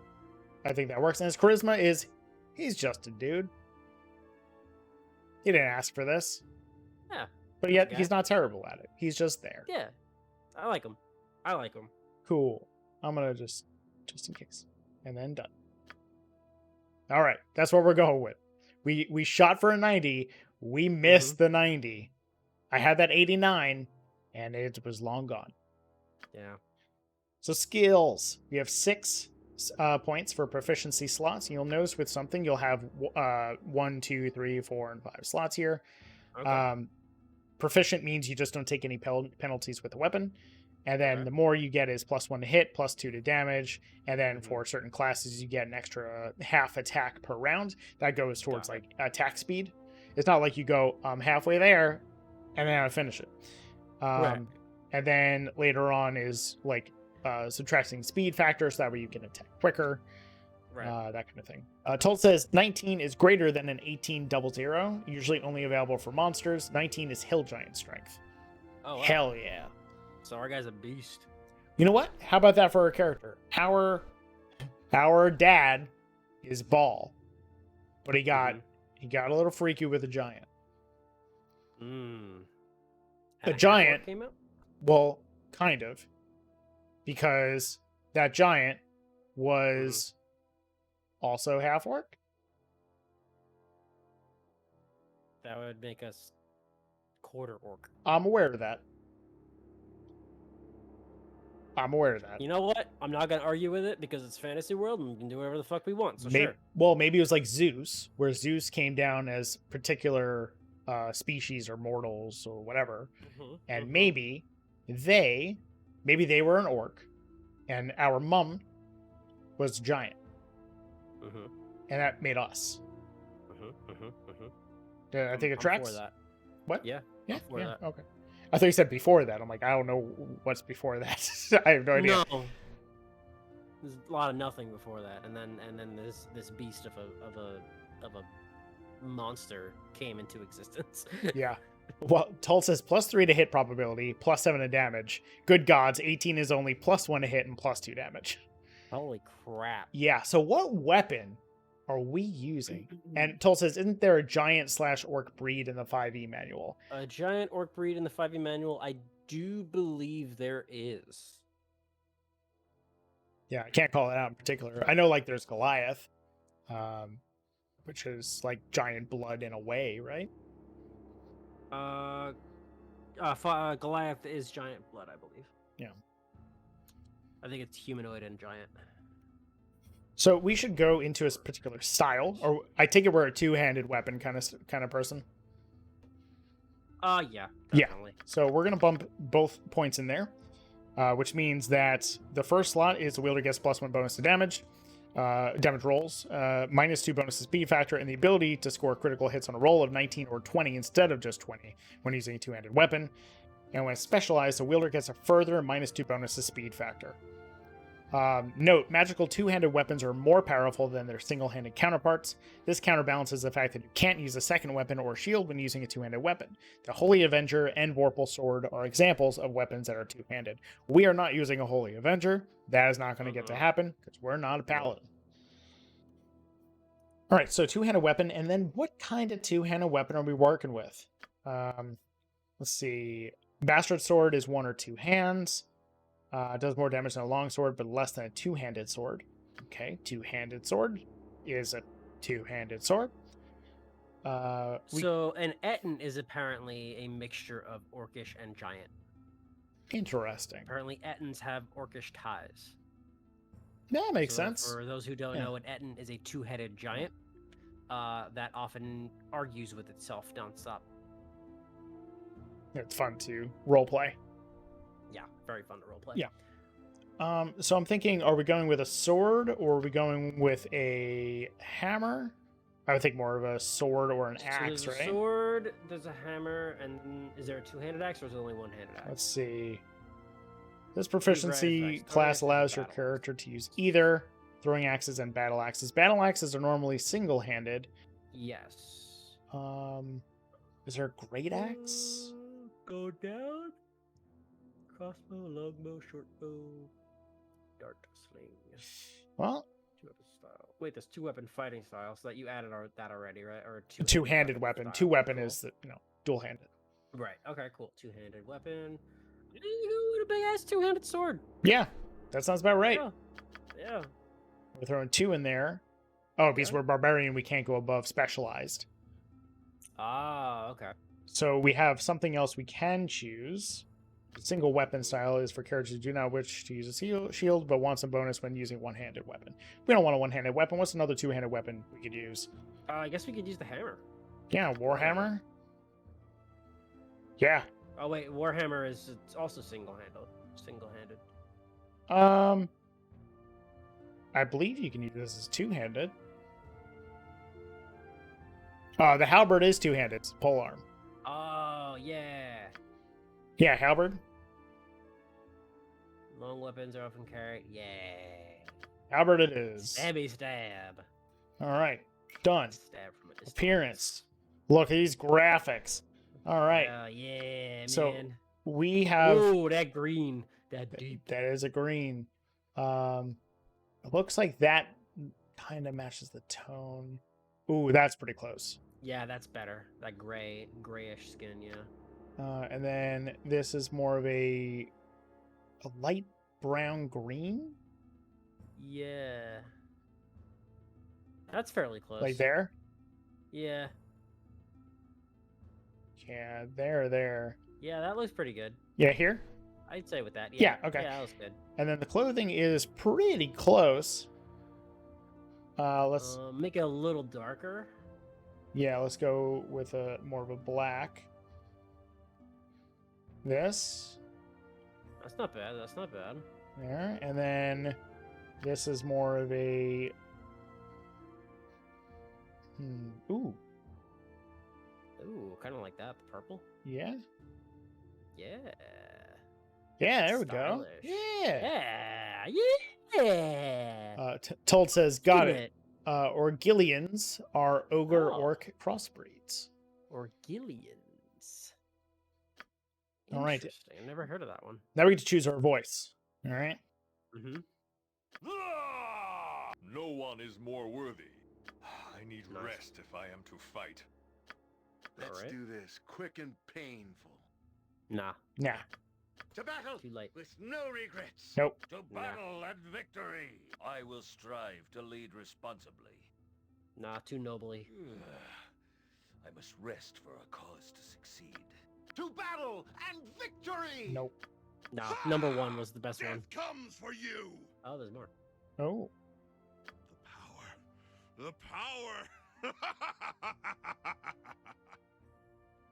I think that works. And his charisma is, he's just a dude. He didn't ask for this. Yeah. But yet, guy. he's not terrible at it. He's just there. Yeah. I like him. I like him. Cool. I'm going to just in case. And then done. All right. That's what we're going with. We shot for a 90. We missed the 90. I had that 89, and it was long gone. Yeah. So skills. We have 6 points for proficiency slots. You'll notice with something, you'll have 1, 2, 3, 4, and 5 slots here. Okay. Proficient means you just don't take any penalties with the weapon. And then Okay. the more you get is +1 to hit, +2 to damage. And then for certain classes, you get an extra half attack per round. That goes towards Got it. like attack speed. It's not like you go halfway there and then I finish it. Right. And then later on is like subtracting speed factor, so that way you can attack quicker. Right. That kind of thing. Told says 19 is greater than an 1800, usually only available for monsters. 19 is Hill Giant strength. Oh, wow. Hell yeah. So our guy's a beast. You know what? How about that for our character? Our dad is Ball, but he got a little freaky with a giant. A giant came out? Well, kind of, because that giant was also half orc. That would make us quarter orc. I'm aware of that. You know what? I'm not gonna argue with it because it's fantasy world and we can do whatever the fuck we want. So sure. Well, maybe it was like Zeus, where Zeus came down as particular species or mortals or whatever, and maybe they were an orc, and our mum was giant, and that made us. I think it I'm tracks. for that. What? Yeah. Yeah. for Yeah. that. Okay. I thought you said before that. I'm like, I don't know what's before that. I have no idea. No. There's a lot of nothing before that, and then this beast of a monster came into existence. Yeah. Well, Tull says +3 to hit probability, +7 to damage. Good gods, 18 is only +1 to hit and +2 damage. Holy crap. Yeah, so what weapon are we using? And Tull says, isn't there a giant/orc breed in the 5e manual? A giant orc breed in the 5e manual, I do believe there is. Yeah, I can't call it out in particular. I know, like, there's Goliath, which is like giant blood in a way, right? Goliath is giant blood, I believe. Yeah. I think it's humanoid and giant. So we should go into a particular style, or I take it we're a two-handed weapon kind of person. Yeah, Yeah. definitely. So we're gonna bump both points in there, which means that the first slot is the wielder gets +1 bonus to damage rolls, -2 bonus to speed factor, and the ability to score critical hits on a roll of 19 or 20 instead of just 20 when using a two-handed weapon. And when specialized, the wielder gets a further -2 bonus to speed factor. Note, magical two-handed weapons are more powerful than their single-handed counterparts. This counterbalances the fact that you can't use a second weapon or shield when using a two-handed weapon. The Holy Avenger and Vorpal Sword are examples of weapons that are two-handed. We are not using a Holy Avenger. That is not going to get to happen because we're not a paladin. All right, so two-handed weapon, and then what kind of two-handed weapon are we working with? Let's see. Bastard Sword is 1 or 2 hands. Does more damage than a long sword, but less than a two-handed sword. Okay, two-handed sword is a two-handed sword. So an Etten is apparently a mixture of orcish and giant. Interesting. Apparently, Ettins have orcish ties. That makes So sense. For those who don't know, an Etten is a two-headed giant that often argues with itself nonstop. It's fun to roleplay. Yeah, very fun to roleplay. Yeah. So I'm thinking, are we going with a sword or are we going with a hammer? I would think more of a sword or an axe, there's a right? sword, there's a hammer, and is there a two-handed axe or is there only one-handed axe? Let's see. This proficiency Right, class allows your battle character to use either throwing axes and battle axes. Battle axes are normally single-handed. Yes. Is there a great axe? Go down. Crossbow, longbow, shortbow, dart, sling. Well, Two-weapon style. Wait, there's two-weapon fighting style, so that you added that already, right? Or a two-handed weapon. style. Two-weapon Cool. is, dual-handed. Right. Okay. Cool. Two-handed weapon. You go with a big-ass two-handed sword. Yeah, that sounds about right. Yeah. We're throwing 2 in there. Oh, because we're barbarian, we can't go above specialized. Ah. Okay. So we have something else we can choose. Single weapon style is for characters who do not wish to use a shield, but want some bonus when using one-handed weapon. We don't want a one-handed weapon. What's another two-handed weapon we could use? I guess we could use the hammer. Yeah, Warhammer. Yeah. Oh wait, Warhammer is also single-handed. I believe you can use this as two-handed. The halberd is two-handed. It's polearm. Oh yeah. Yeah, halberd. Long weapons are often carried. Yeah. Halberd it is. Stabby stab. All right, done. Stab from a distance. Appearance. Look at these graphics. All right. Yeah, So, man. We have. Ooh, that green. That deep. That is a green. It looks like that kind of matches the tone. Ooh, that's pretty close. Yeah, that's better. That grayish skin, yeah. And then this is more of a light brown green. Yeah. That's fairly close. Like there? Yeah. Yeah, there. Yeah, that looks pretty good. Yeah, here? I'd say with that. Yeah, okay. Yeah, that was good. And then the clothing is pretty close. Let's Make it a little darker. let's go with a more of a black. This. That's not bad. There. And then this is more of a ooh. Ooh, kind of like that. The purple. Yeah. Yeah. Yeah, there we go. Stylish. Yeah. Yeah. Told says, got Look at it. Orgillians are ogre Oh. orc crossbreeds. Orgillians. All right. Interesting. I've never heard of that one. Now we get to choose our voice. All right. Mm-hmm. No one is more worthy. I need Nice. rest if I am to fight. Let's Alright. do this quick and painful. Nah. Nah. To battle Too late. with no regrets. Nope. To Nah. battle and victory. I will strive to lead responsibly. Nah. Too nobly. I must rest for a cause to succeed. To battle and victory. Nope. Nah. Number 1 was the best one. comes for you. Oh, there's more. Oh. The power.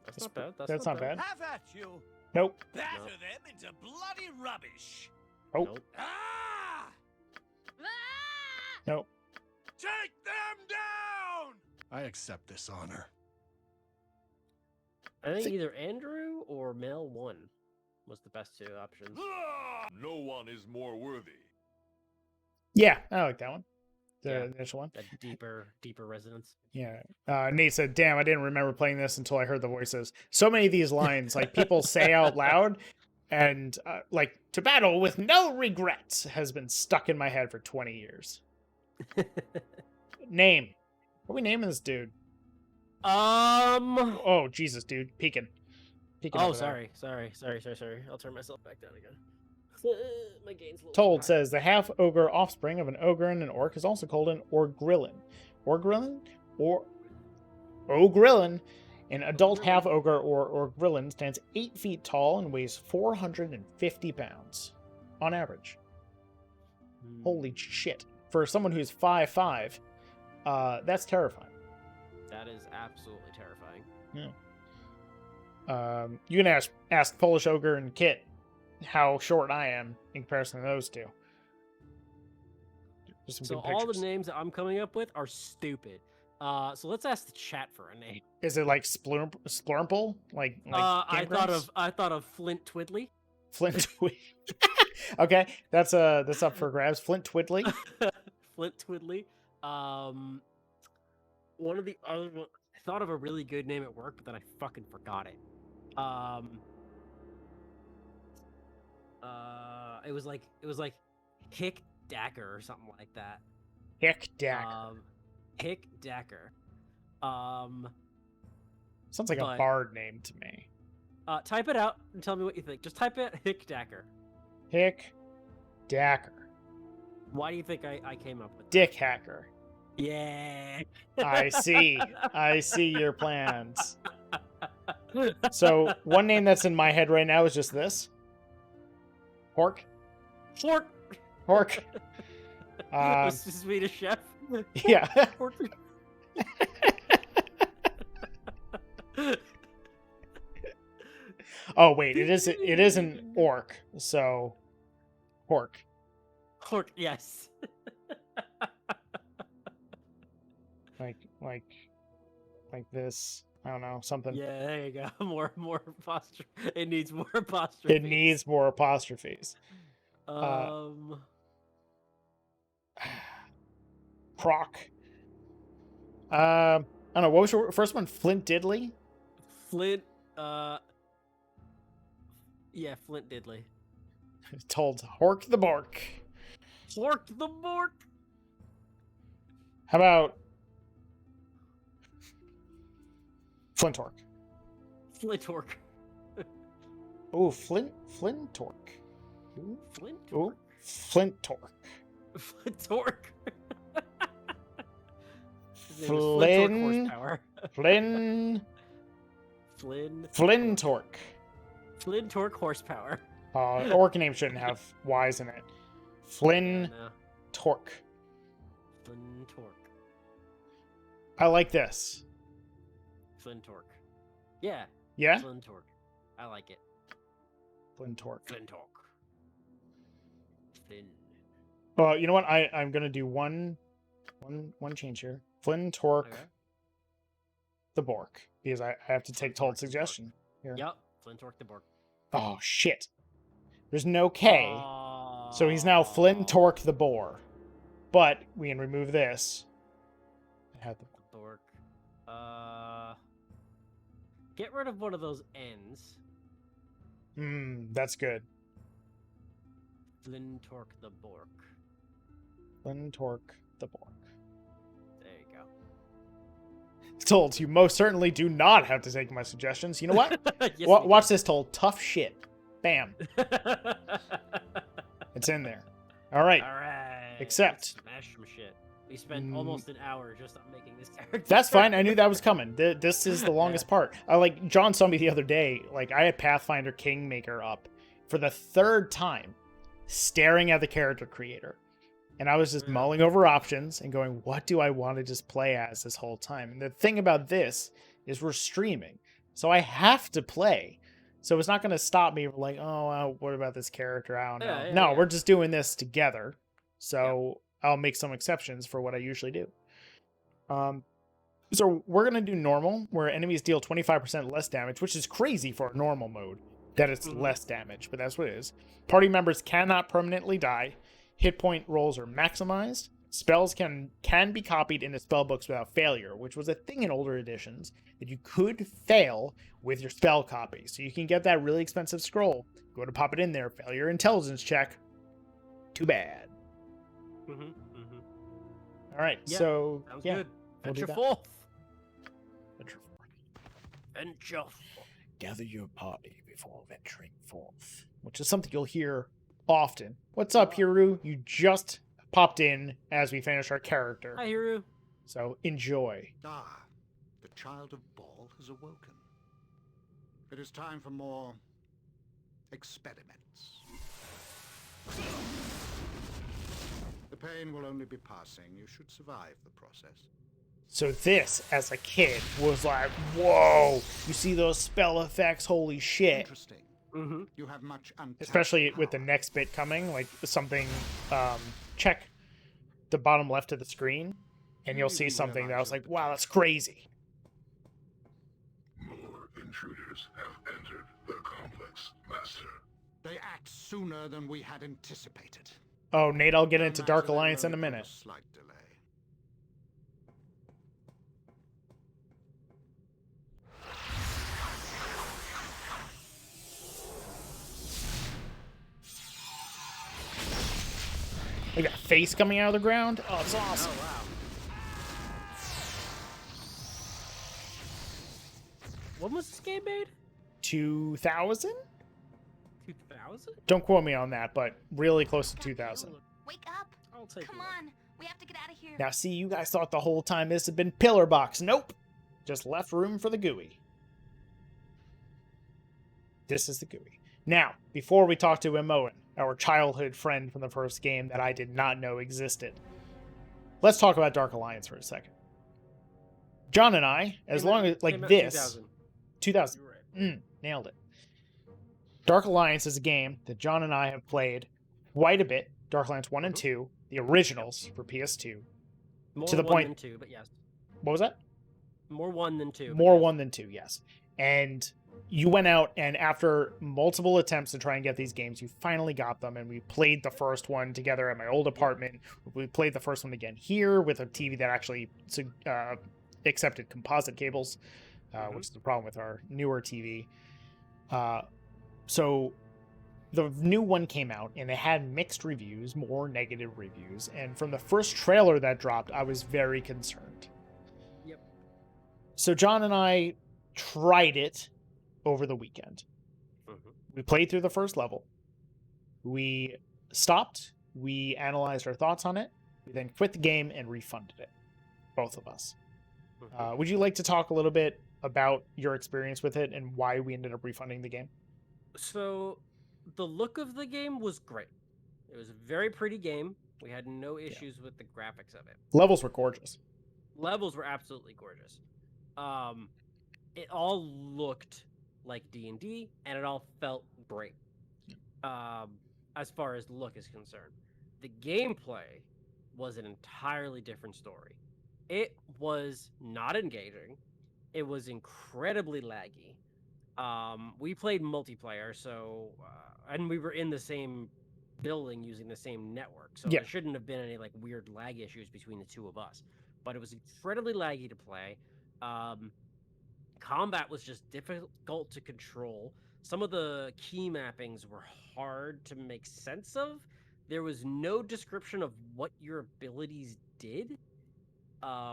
That's not bad. That's not bad. Have at you! Nope. Batter No. them into bloody rubbish! Oh. Nope. Ah! Nope. Take them down! I accept this honor. I think either Andrew or Mel 1 was the best 2 options. No one is more worthy. Yeah, I like that one. The Yeah. initial one. That deeper resonance. Yeah. Nate said, damn, I didn't remember playing this until I heard the voices. So many of these lines, like people say out loud, and like, to battle with no regrets has been stuck in my head for 20 years. Name. What are we naming this dude? Oh, Jesus, dude. Peeking. Peeking Oh, over there. sorry. I'll turn myself back down again. My gain's a little Told too high. says the half ogre offspring of an ogre and an orc is also called an orgrillin. Orgrillin? Or Ogrillin, an adult half ogre or orgrillin, stands 8 feet tall and weighs 450 pounds on average. Holy shit. For someone who's 5'5", that's terrifying. That is absolutely terrifying. You can ask Polish ogre and Kit how short I am in comparison to those two. Just some So good all the pictures. names that I'm coming up with are stupid. So let's ask the chat for a name. Is it like Splurmple? Like I Game thought Grumps? of Flint Twiddly. Flint Twiddly. Okay, that's up for grabs. Flint Twiddly. Flint Twiddly. One of the other one, I thought of a really good name at work, but then I fucking forgot it. It was like Hick Dacker or something like that. Hick Dack. Hick Dacker. Sounds like a but- bard name to me. Type it out and tell me what you think. Just type it Hick Dacker. Hick Dacker. Why do you think I came up with that? Dick Hacker. Yeah. I see. I see your plans. So one name that's in my head right now is just this. Hork. Fork. Hork. Was the Swedish chef. Yeah. Fork. Oh wait, it is an orc. So Hork. Fork. Yes. Like this. I don't know, something. Yeah, there you go. More apostrophe. It needs more apostrophe. It needs more apostrophes. Proc. I don't know. What was your first one? Flint Diddley? Flint. Yeah, Flint Diddley. Told Hork the Bork. Fork the Bork. How about Flintork? Flintork. Ooh, Flintork. Ooh, Flintork. ooh, Flintork. Flintork. His name is Flintork Flynn. horsepower. Flintork. Flintork horsepower. Orc name shouldn't have Y's in it. Flintork. No. Flintork. I like this. Flintork. Yeah. Yeah? Flintork. I like it. Flintork. Flintork. Flin. You know what? I'm gonna do one change here. Flintork. Okay. the Bork because I have to take Told Flintork the Bork. suggestion here. Yep, Flintork the Bork. Oh shit! There's no K, so he's now Flintork the Boar. But we can remove this. I have the Bork. Get rid of one of those N's. That's good. Flintork the Bork. Flintork the Bork. There you go. Told, you most certainly do not have to take my suggestions. You know what? Yes, Watch this, Told. Tough shit. Bam. It's in there. All right. All right. Accept. Smash some shit. We spent almost an hour just on making this character. That's fine. I knew that was coming. This is the longest part. Like John saw me the other day. Like I had Pathfinder Kingmaker up for the third time, staring at the character creator, and I was just mulling over options and going, "What do I want to just play as this whole time?" And the thing about this is we're streaming, so I have to play. So it's not going to stop me from like, "Oh, what about this character? I don't know." No, we're just doing this together. So. I'll make some exceptions for what I usually do. So we're going to do normal, where enemies deal 25% less damage, which is crazy for a normal mode, that it's less damage, but that's what it is. Party members cannot permanently die. Hit point rolls are maximized. Spells can be copied into spellbooks without failure, which was a thing in older editions, that you could fail with your spell copy. So you can get that really expensive scroll, go to pop it in there, fail your intelligence check. Too bad. All right, Yeah, so sounds yeah, good. we'll do Venture that. forth. Venture forth. Venture forth. Gather your party before venturing forth, which is something you'll hear often. What's up, Hiru? You just popped in as we finish our character, Hi, Hiru. so enjoy. Ah, the child of Baal has awoken. It is time for more experiments. The pain will only be passing. You should survive the process. So this, as a kid, was like, whoa, you see those spell effects? Holy shit. Interesting. You have much untapped Especially with the power. next bit coming, like something, check the bottom left of the screen, and you'll see something that I was like, wow, that's crazy. More intruders have entered the complex, Master. They act sooner than we had anticipated. Oh, Nate, I'll get No into matter, Dark they will Alliance in a only prove minute. Slight delay. Look at that face coming out of the ground. Oh, it's awesome. Oh, wow. When was this game made? 2000? 2000? Don't quote me on that, but really close to 2000. Wake up! I'll take Come it. on, we have to get out of here. Now, see, you guys thought the whole time this had been pillar box. Nope. Just left room for the GUI. This is the GUI. Now, before we talk to Imoen, our childhood friend from the first game that I did not know existed, let's talk about Dark Alliance for a second. John and I, as long as, like Came out this, 2000. 2000. You're right. Nailed it. Dark Alliance is a game that John and I have played quite a bit. Dark Alliance 1 and 2, the originals for PS2. More To the one point- than two, but yes. What was that? More one than two. but More yes. 1 than 2, yes. And you went out, and after multiple attempts to try and get these games, you finally got them, and we played the first one together at my old apartment. We played the first one again here with a TV that actually accepted composite cables, which is the problem with our newer TV. So the new one came out, and it had mixed reviews, more negative reviews, and from the first trailer that dropped, I was very concerned. Yep. So John and I tried it over the weekend. We played through the first level. We stopped. We analyzed our thoughts on it. We then quit the game and refunded it. Both of us. Would you like to talk a little bit about your experience with it and why we ended up refunding the game? So, the look of the game was great. It was a very pretty game. We had no issues with the graphics of it. Levels were gorgeous. Levels were absolutely gorgeous. It all looked like D&D, and it all felt great. As far as the look is concerned, the gameplay was an entirely different story. It was not engaging. it was incredibly laggy. We played multiplayer, so and we were in the same building using the same network, so Yeah. there shouldn't have been any like weird lag issues between the two of us. But it was incredibly laggy to play. Um, Combat was just difficult to control. Some of the key mappings were hard to make sense of. There was no description of what your abilities did.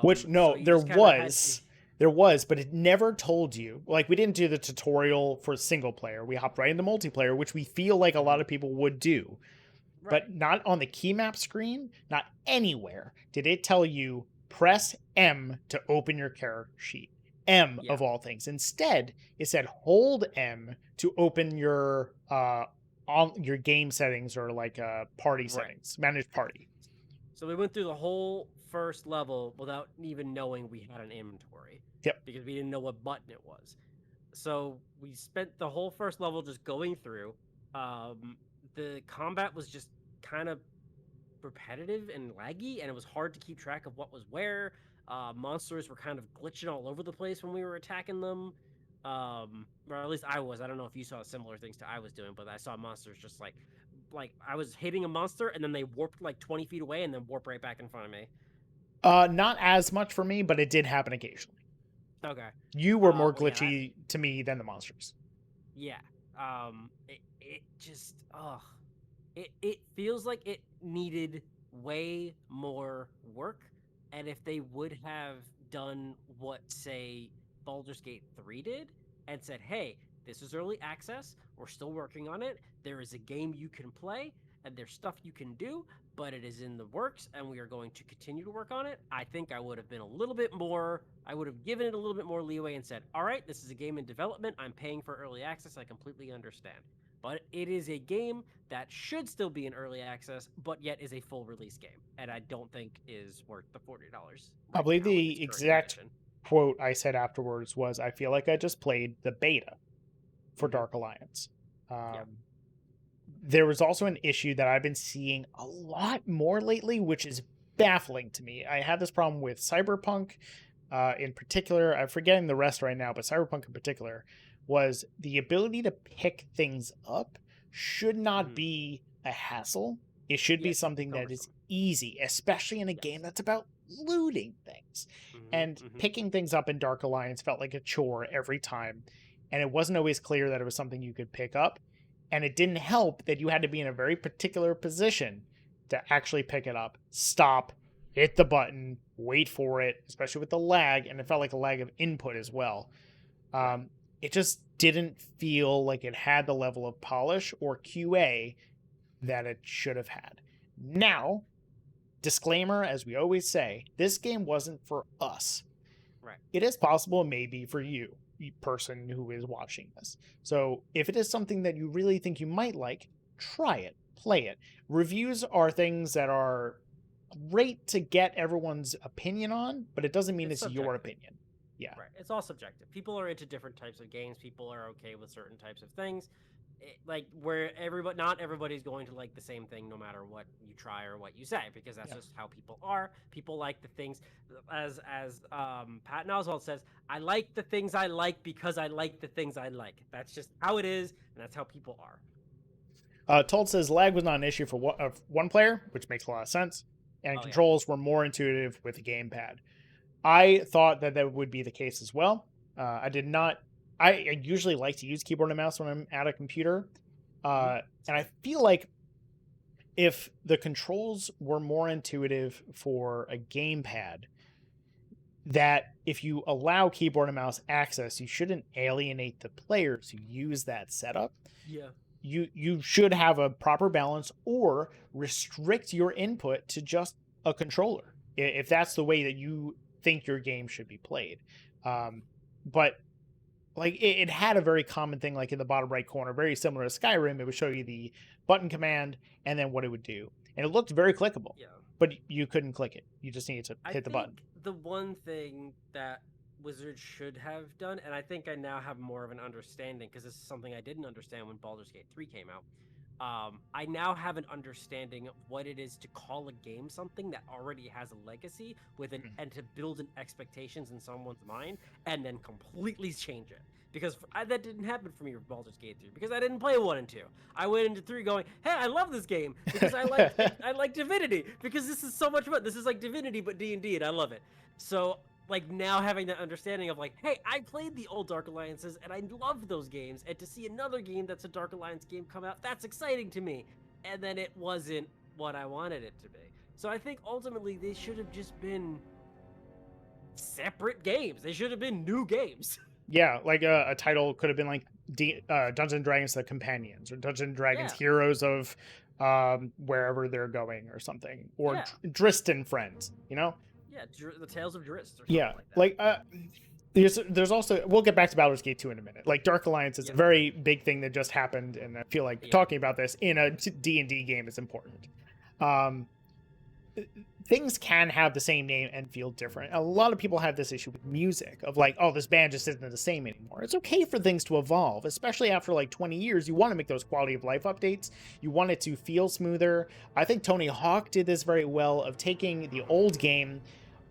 Which So no, you just kind of had to. there was, but it never told you. Like we didn't do the tutorial for single player. We hopped right into multiplayer, which we feel like a lot of people would do. Right. But not on the key map screen, not anywhere did it tell you press M to open your character sheet. M Yeah. of all things. Instead, it said hold M to open your on your game settings or like party Right. settings, manage party. So we went through the whole first level without even knowing we had an inventory. Yep. Because we didn't know what button it was. So we spent the whole first level just going through. The combat was just kind of repetitive and laggy, and it was hard to keep track of what was where. Monsters were kind of glitching all over the place when we were attacking them. Or at least I was. I don't know if you saw similar things to I was doing, but I saw monsters just like I was hitting a monster and then they warped like 20 feet away and then warp right back in front of me. Not as much for me, but it did happen occasionally. Okay. You were more Well, yeah, glitchy to me than the monsters. Yeah. It just it feels like it needed way more work, and if they would have done what say Baldur's Gate 3 did and said, "Hey, this is early access. We're still working on it. There is a game you can play and there's stuff you can do, but it is in the works and we are going to continue to work on it." I think I would have been a little bit more, I would have given it a little bit more leeway and said, "All right, this is a game in development. I'm paying for early access. I completely understand." But it is a game that should still be in early access, but yet is a full release game, and I don't think is worth the $40. I Right believe now in the its current exact condition. quote I said afterwards was, "I feel like I just played the beta for Dark Alliance." There was also an issue that I've been seeing a lot more lately, which is baffling to me. I had this problem with Cyberpunk in particular. I'm forgetting the rest right now, but Cyberpunk in particular was the ability to pick things up should not be a hassle. It should be Yes, something that is cumbersome. easy, especially in a game that's about looting things. And picking things up in Dark Alliance felt like a chore every time. And it wasn't always clear that it was something you could pick up. And it didn't help that you had to be in a very particular position to actually pick it up, stop, hit the button, wait for it, especially with the lag. And it felt like a lag of input as well. It just didn't feel like it had the level of polish or QA that it should have had. Now, disclaimer, as we always say, this game wasn't for us. Right. It is possible it may be for you, person who is watching this. So if it is something that you really think you might like, try it, play it. Reviews are things that are great to get everyone's opinion on, but it doesn't mean it's your opinion. Yeah. Right. It's all subjective. People are into different types of games. People are okay with certain types of things. Not everybody's going to like the same thing no matter what you try or what you say, because that's just how people are. People like the things, as Patton Oswalt says, "I like the things I like because I like the things I like." That's just how it is, and that's how people are. Told says lag was not an issue for one player, which makes a lot of sense, and controls were more intuitive with the gamepad. I thought that would be the case as well. I did not. I usually like to use keyboard and mouse when I'm at a computer, and I feel like if the controls were more intuitive for a gamepad, that if you allow keyboard and mouse access, you shouldn't alienate the players who use that setup. Yeah. You should have a proper balance or restrict your input to just a controller if that's the way that you think your game should be played. But like it had a very common thing, like in the bottom right corner, very similar to Skyrim. It would show you the button command and then what it would do, and it looked very clickable. Yeah. But you couldn't click it. You just needed to hit the button. The one thing that Wizards should have done, and I think I now have more of an understanding because this is something I didn't understand when Baldur's Gate 3 came out, I now have an understanding of what it is to call a game something that already has a legacy and to build an expectations in someone's mind and then completely change it. Because that didn't happen for me with Baldur's Gate 3 because I didn't play 1 and 2. I went into 3 going, "Hey, I love this game because I like Divinity because this is so much fun. This is like Divinity but D&D and I love it." So like now having that understanding of like, hey, I played the old Dark Alliances and I loved those games, and to see another game that's a Dark Alliance game come out, that's exciting to me. And then it wasn't what I wanted it to be. So I think ultimately they should have just been separate games. They should have been new games. Yeah, like a title could have been like Dungeons and Dragons: The Companions, or Dungeons and Dragons: Yeah. Heroes of wherever they're going, or something, or Yeah. Drist and Friends. You know? Yeah, the Tales of Drist or something Yeah, like that. there's also, we'll get back to Baldur's Gate 2 in a minute. Like Dark Alliance is a very big thing that just happened, and I feel like talking about this in a D&D game is important. Things can have the same name and feel different. A lot of people have this issue with music of like, oh, this band just isn't the same anymore. It's okay for things to evolve, especially after like 20 years. You want to make those quality of life updates. You want it to feel smoother. I think Tony Hawk did this very well of taking the old game,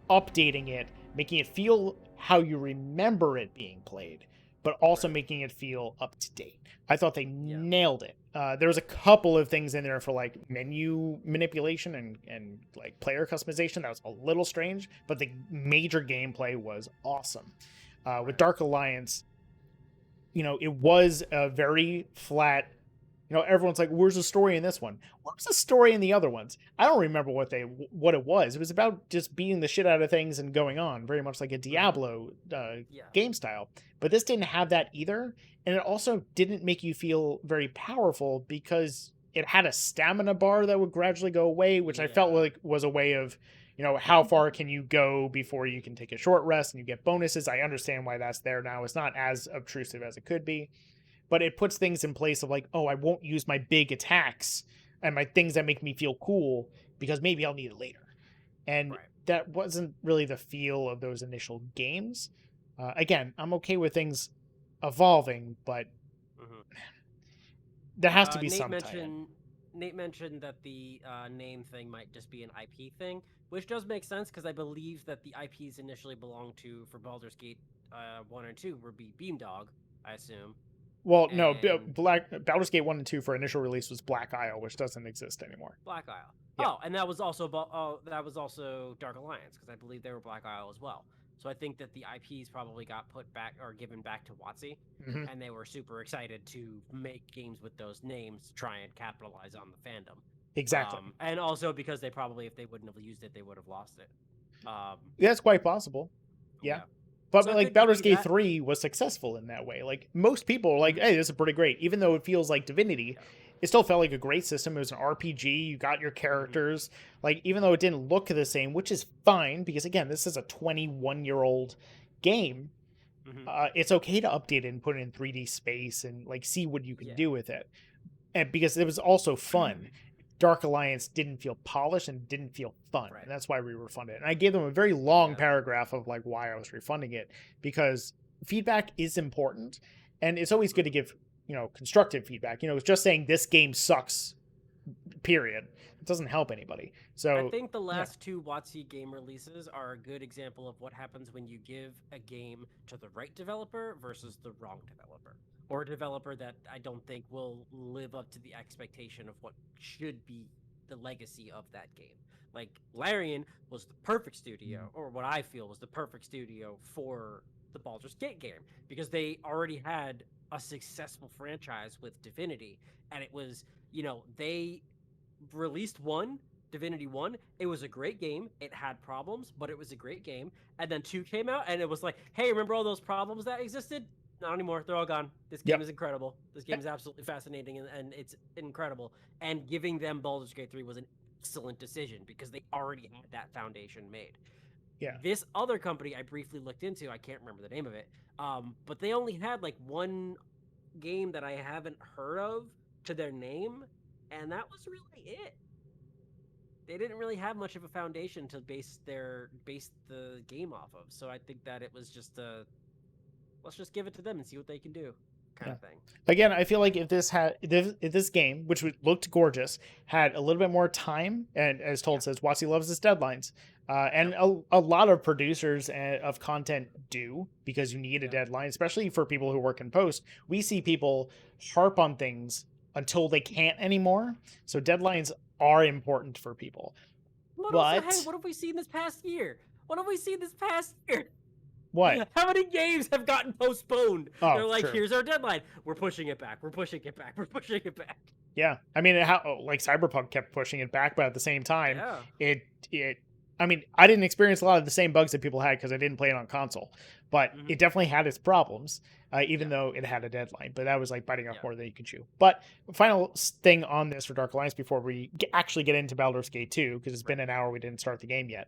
updating it, making it feel how you remember it being played, but also making it feel up to date. I thought they nailed it. There was a couple of things in there for like menu manipulation and like player customization that was a little strange, but the major gameplay was awesome. With Dark Alliance, it was a very flat. Everyone's like, "Where's the story in this one? Where's the story in the other ones?" I don't remember what it was. It was about just beating the shit out of things and going on, very much like a Diablo game style. But this didn't have that either, and it also didn't make you feel very powerful because it had a stamina bar that would gradually go away, which I felt like was a way of, how far can you go before you can take a short rest and you get bonuses. I understand why that's there now. It's not as obtrusive as it could be. But it puts things in place of like, oh, I won't use my big attacks and my things that make me feel cool because maybe I'll need it later. And that wasn't really the feel of those initial games. Again, I'm okay with things evolving, but there has to be some tie-in. Nate mentioned that the name thing might just be an IP thing, which does make sense because I believe that the IPs initially belonged to, for Baldur's Gate 1 and 2, would be Beamdog, I assume. Well, no, Baldur's Gate 1 and 2 for initial release was Black Isle, which doesn't exist anymore. Black Isle. Yeah. Oh, and that was also Dark Alliance, because I believe they were Black Isle as well. So I think that the IPs probably got put back or given back to WotC, and they were super excited to make games with those names to try and capitalize on the fandom. Exactly. And also because they probably, if they wouldn't have used it, they would have lost it. That's quite possible. Yeah. But so like Baldur's Gate 3 was successful in that way. Like most people are like, hey, this is pretty great. Even though it feels like Divinity, it still felt like a great system. It was an RPG. You got your characters. Like, even though it didn't look the same, which is fine because, again, this is a 21-year-old game. It's okay to update it and put it in 3D space and like see what you can do with it. And because it was also fun. Dark Alliance didn't feel polished and didn't feel fun. And that's why we refunded it. And I gave them a very long paragraph of like why I was refunding it, because feedback is important. And it's always good to give, constructive feedback. It's just saying this game sucks, period. It doesn't help anybody. So I think the last two WotC game releases are a good example of what happens when you give a game to the right developer versus the wrong developer. Or a developer that I don't think will live up to the expectation of what should be the legacy of that game. Like, Larian was the perfect studio, or what I feel was the perfect studio for the Baldur's Gate game, because they already had a successful franchise with Divinity, and it was, they released Divinity 1, it was a great game. It had problems, but it was a great game. And then 2 came out, and it was like, hey, remember all those problems that existed? Not anymore. They're all gone. This game is incredible. This game is absolutely fascinating, and it's incredible. And giving them Baldur's Gate 3 was an excellent decision because they already had that foundation made. Yeah. This other company I briefly looked into, I can't remember the name of it, but they only had like one game that I haven't heard of to their name, and that was really it. They didn't really have much of a foundation to base the game off of. So I think that it was just let's just give it to them and see what they can do. kind of thing. Again, I feel like if this game, which looked gorgeous, had a little bit more time, and as Told says, Watsy loves his deadlines, and a lot of producers of content do, because you need a deadline, especially for people who work in post. We see people harp on things until they can't anymore. So deadlines are important for people. But also, hey, what have we seen this past year? What have we seen this past year? What? How many games have gotten postponed? Oh, They're like, sure. Here's our deadline. We're pushing it back. We're pushing it back. We're pushing it back. Yeah, I mean, like Cyberpunk kept pushing it back, but at the same time, it. I mean, I didn't experience a lot of the same bugs that people had because I didn't play it on console, but it definitely had its problems, even though it had a deadline. But that was like biting off more than you can chew. But final thing on this for Dark Alliance before we actually get into Baldur's Gate 2, because it's been an hour, we didn't start the game yet.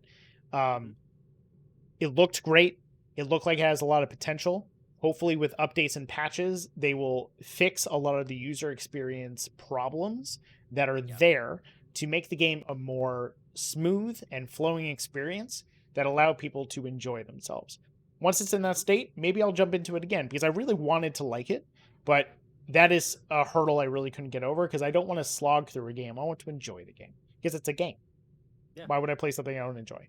It looked great. It looked like it has a lot of potential. Hopefully with updates and patches, they will fix a lot of the user experience problems that are there to make the game a more smooth and flowing experience that allow people to enjoy themselves. Once it's in that state, maybe I'll jump into it again, because I really wanted to like it, but that is a hurdle I really couldn't get over, because I don't want to slog through a game. I want to enjoy the game, because it's a game. Why would I play something I don't enjoy?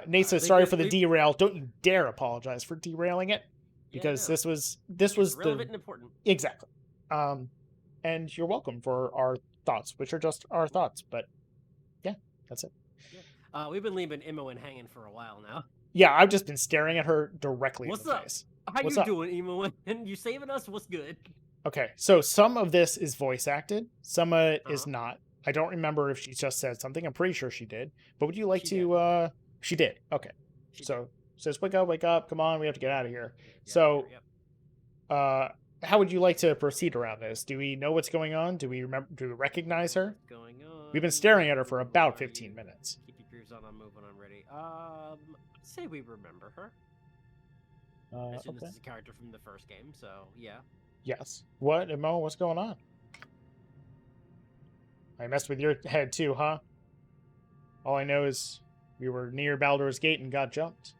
Nate says, sorry for the derail. Don't you dare apologize for derailing it, because this was relevant and important. Exactly. And you're welcome for our thoughts, which are just our thoughts. But yeah, that's it. Yeah. We've been leaving Imoen hanging for a while now. Yeah, I've just been staring at her directly in the face. How you doing, Imoen? You saving us? What's good? Okay, so some of this is voice acted, some of it is not. I don't remember if she just said something. I'm pretty sure she did. But would you like to? She did. Okay. Says, wake up, come on, we have to get out of here. How would you like to proceed around this? Do we know what's going on? Do we recognize her? What's going on? We've been staring at her for about 15 minutes. Keep your grooves on, I'm moving, I'm ready. I'd say we remember her. I assume this is a character from the first game, so yeah. Yes. What, Mo? What's going on? I messed with your head too, huh? All I know is we were near Baldur's Gate and got jumped.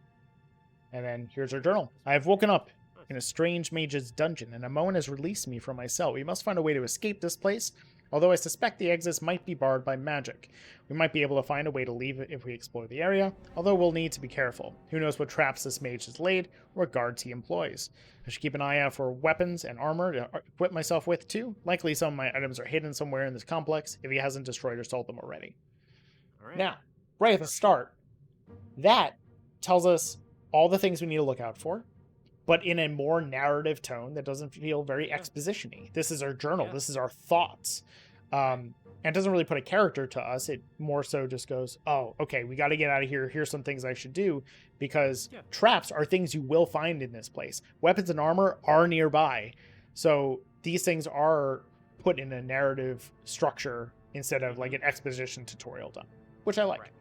And then here's her journal. I have woken up in a strange mage's dungeon, and Amoan has released me from my cell. We must find a way to escape this place, although I suspect the exits might be barred by magic. We might be able to find a way to leave it if we explore the area, although we'll need to be careful. Who knows what traps this mage has laid, or what guards he employs. I should keep an eye out for weapons and armor to equip myself with, too. Likely some of my items are hidden somewhere in this complex, if he hasn't destroyed or sold them already. All right. Now, right at the start, that tells us all the things we need to look out for, but in a more narrative tone that doesn't feel very exposition-y. This is our journal. This is our thoughts. And it doesn't really put a character to us. It more so just goes, oh, okay, we got to get out of here. Here's some things I should do, because traps are things you will find in this place. Weapons and armor are nearby. So these things are put in a narrative structure instead of like an exposition tutorial done, which I like. Right.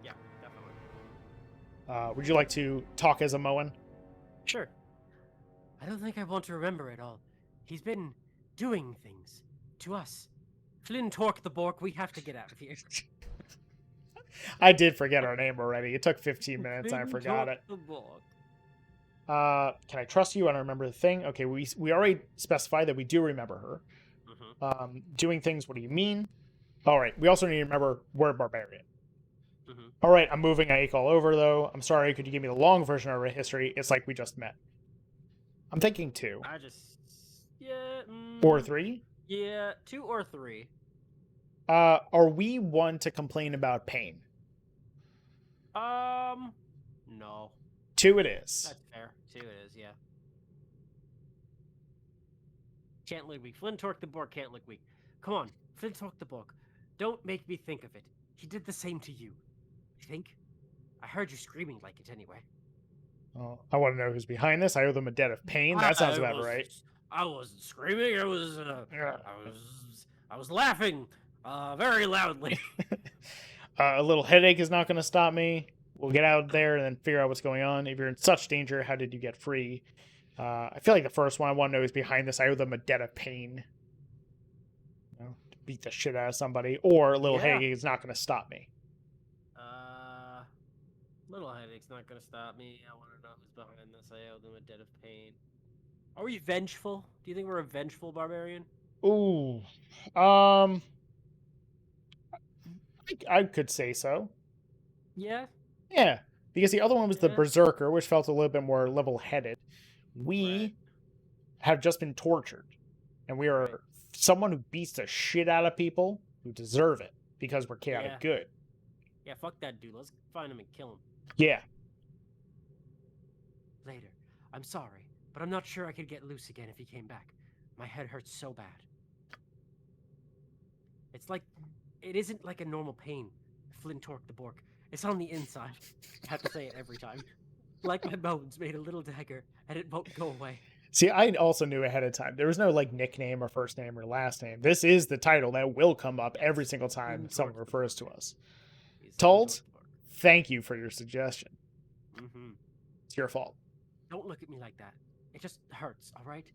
Yeah, definitely. Would you like to talk as a Moen? Sure. I don't think I want to remember it all. He's been doing things to us. Flynn Torque the Bork, we have to get out of here. I did forget our name already. It took 15 minutes. I forgot it. The Bork. Can I trust you? I don't remember the thing. Okay, we already specified that we do remember her. Doing things, what do you mean? All right, we also need to remember we're barbarian. All right, I'm moving. I ache all over, though. I'm sorry. Could you give me the long version of our history? It's like we just met. I'm thinking 2. Or 3? Yeah, 2 or 3. Are we one to complain about pain? No. 2 it is. That's fair. 2 it is, yeah. Can't look weak. Flynn Torque the Bork can't look weak. Come on, Flynn Torque the Bork. Don't make me think of it. He did the same to you. You think? I heard you screaming like it anyway. Oh, I want to know who's behind this. I owe them a debt of pain. That sounds about right. I wasn't screaming. I was laughing very loudly. A little headache is not going to stop me. We'll get out there and then figure out what's going on. If you're in such danger, how did you get free? I feel like the first one I want to know is behind this. I owe them a debt of pain. You know, to beat the shit out of somebody. Or a little headache is not going to stop me. Little headache's not going to stop me. I want to know who's behind this. I owe them a debt of pain. Are we vengeful? Do you think we're a vengeful barbarian? Ooh. I could say so. Yeah. Yeah. Because the other one was the Yeah. Berserker, which felt a little bit more level-headed. We Right. have just been tortured. And we are Right. someone who beats the shit out of people who deserve it because we're chaotic Yeah. good. Yeah, fuck that dude. Let's find him and kill him. Yeah. Later. I'm sorry, but I'm not sure I could get loose again if he came back. My head hurts so bad. It's like... It isn't like a normal pain. Flintork the Bork. It's on the inside. I have to say it every time. Like my bones made a little dagger, and it won't go away. See, I also knew ahead of time. There was no like nickname or first name or last name. This is the title that will come up every single time Flintork someone the refers to Bork. us. He's Told, Flintork the Bork. thank you for your suggestion. Mm-hmm. It's your fault. Don't look at me like that. It just hurts, all right?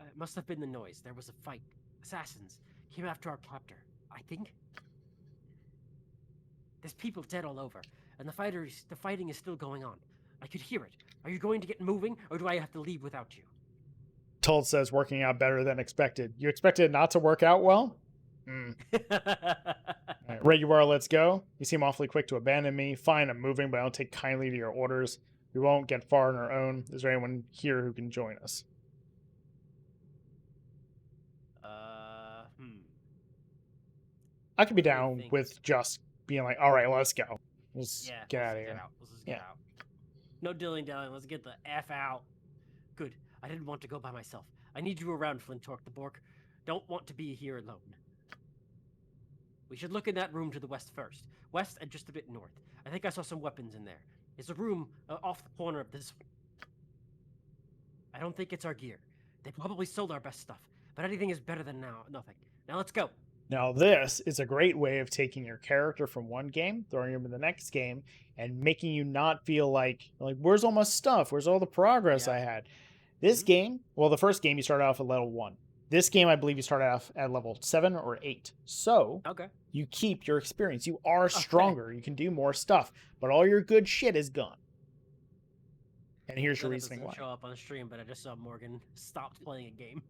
It must have been the noise. There was a fight. Assassins came after our captor, I think. There's people dead all over, and the fighting is still going on. I could hear it. Are you going to get moving, or do I have to leave without you? Told says working out better than expected. You expected it not to work out well? All right, right you are, let's go. You seem awfully quick to abandon me. Fine, I'm moving, but I don't take kindly to your orders. We won't get far on our own. Is there anyone here who can join us? I could be Let me down think. with just being like, all right, let's go. Let's Yeah, get let's out of get here. out. Let's just get Yeah. out. No dilly-dallying. Let's get the F out. Good. I didn't want to go by myself. I need you around, Flintork the Bork. Don't want to be here alone. We should look in that room to the west first. West and just a bit north. I think I saw some weapons in there. It's a room off the corner of this. I don't think it's our gear. They probably sold our best stuff, but anything is better than nothing. Now let's go. Now, this is a great way of taking your character from one game, throwing him in the next game, and making you not feel like where's all my stuff? Where's all the progress Yeah. I had? This game, well, the first game you started off at level 1. This game, I believe you started off at level 7 or 8. So, Okay. you keep your experience. You are stronger. You can do more stuff, but all your good shit is gone. And here's your That reasoning doesn't why. show up on the stream, but I just saw Morgan stopped playing a game.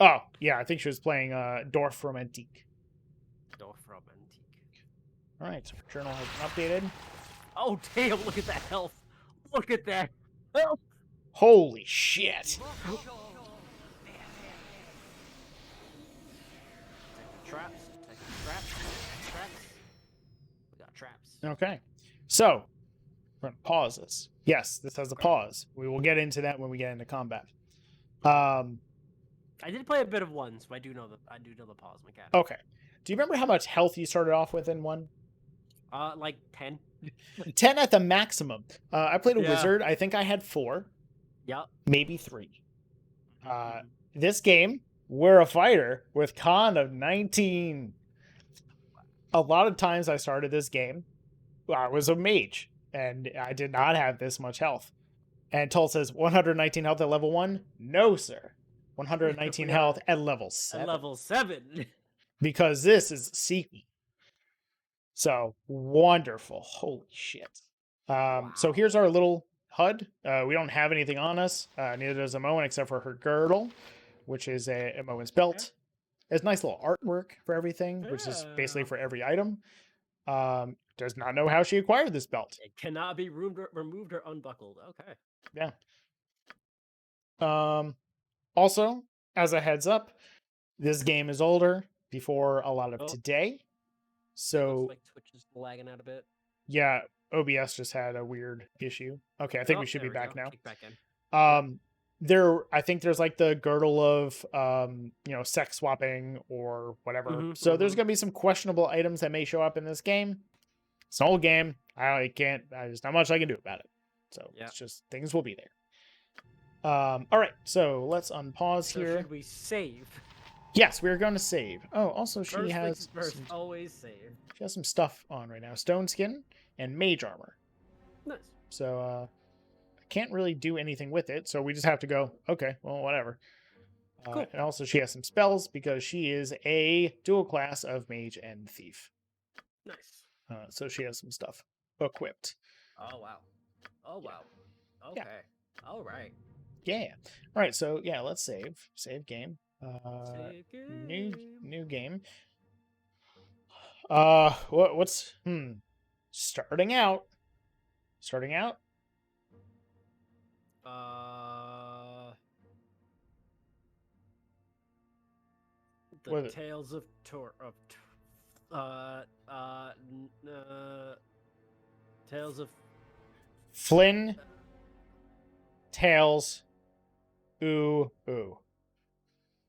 Oh, yeah, I think she was playing Dorf from Antique. Door from Antique. All right, so our journal has been updated. Oh, damn, look at that health. Look at that health. Holy shit. Take the traps. Take the traps. Traps. We got traps. Okay. So, we're going to pause this. Yes, this has a pause. We will get into that when we get into combat. I did play a bit of one, so I do know the pause mechanic. Okay. Do you remember how much health you started off with in one? Like 10. 10 at the maximum. I played a Yeah. wizard. I think I had 4, Yep. maybe 3. This game, we're a fighter with con of 19. A lot of times I started this game, I was a mage, and I did not have this much health. And Toll says 119 health at level 1? No, sir. 119 We are health at level 7. At level 7. Because this is sequel. So wonderful. Holy shit. So here's our little HUD. We don't have anything on us. Neither does Amoen except for her girdle, which is a Amoen's belt. There's nice little artwork for everything, which is basically for every item. Does not know how she acquired this belt. It cannot be removed or unbuckled. Okay. Yeah. Also, as a heads up, this game is older before a lot of today. So Looks like Twitch is lagging out a bit. yeah, OBS just had a weird issue. Okay, I think we should be back now. Kick back in. I think there's like the girdle of sex swapping or whatever. So there's gonna be some questionable items that may show up in this game. It's an old game. There's not much I can do about it. So it's just things will be there. All right, so let's unpause here. Should we save? Yes, we're going to save. Oh, also she First has things first, always save. she has some stuff on right now. Stone skin and mage armor. Nice. So I can't really do anything with it, so we just have to go, okay, well, whatever. Cool. And also she has some spells because she is a dual class of mage and thief. Nice. So she has some stuff equipped. Oh wow. Oh wow. Okay. Yeah. All right. Yeah. All right. So yeah, let's save. Save game. Save New game. new game. What's starting out. Starting out. The What? Tales of Tales of Flynn. Tails. Ooh.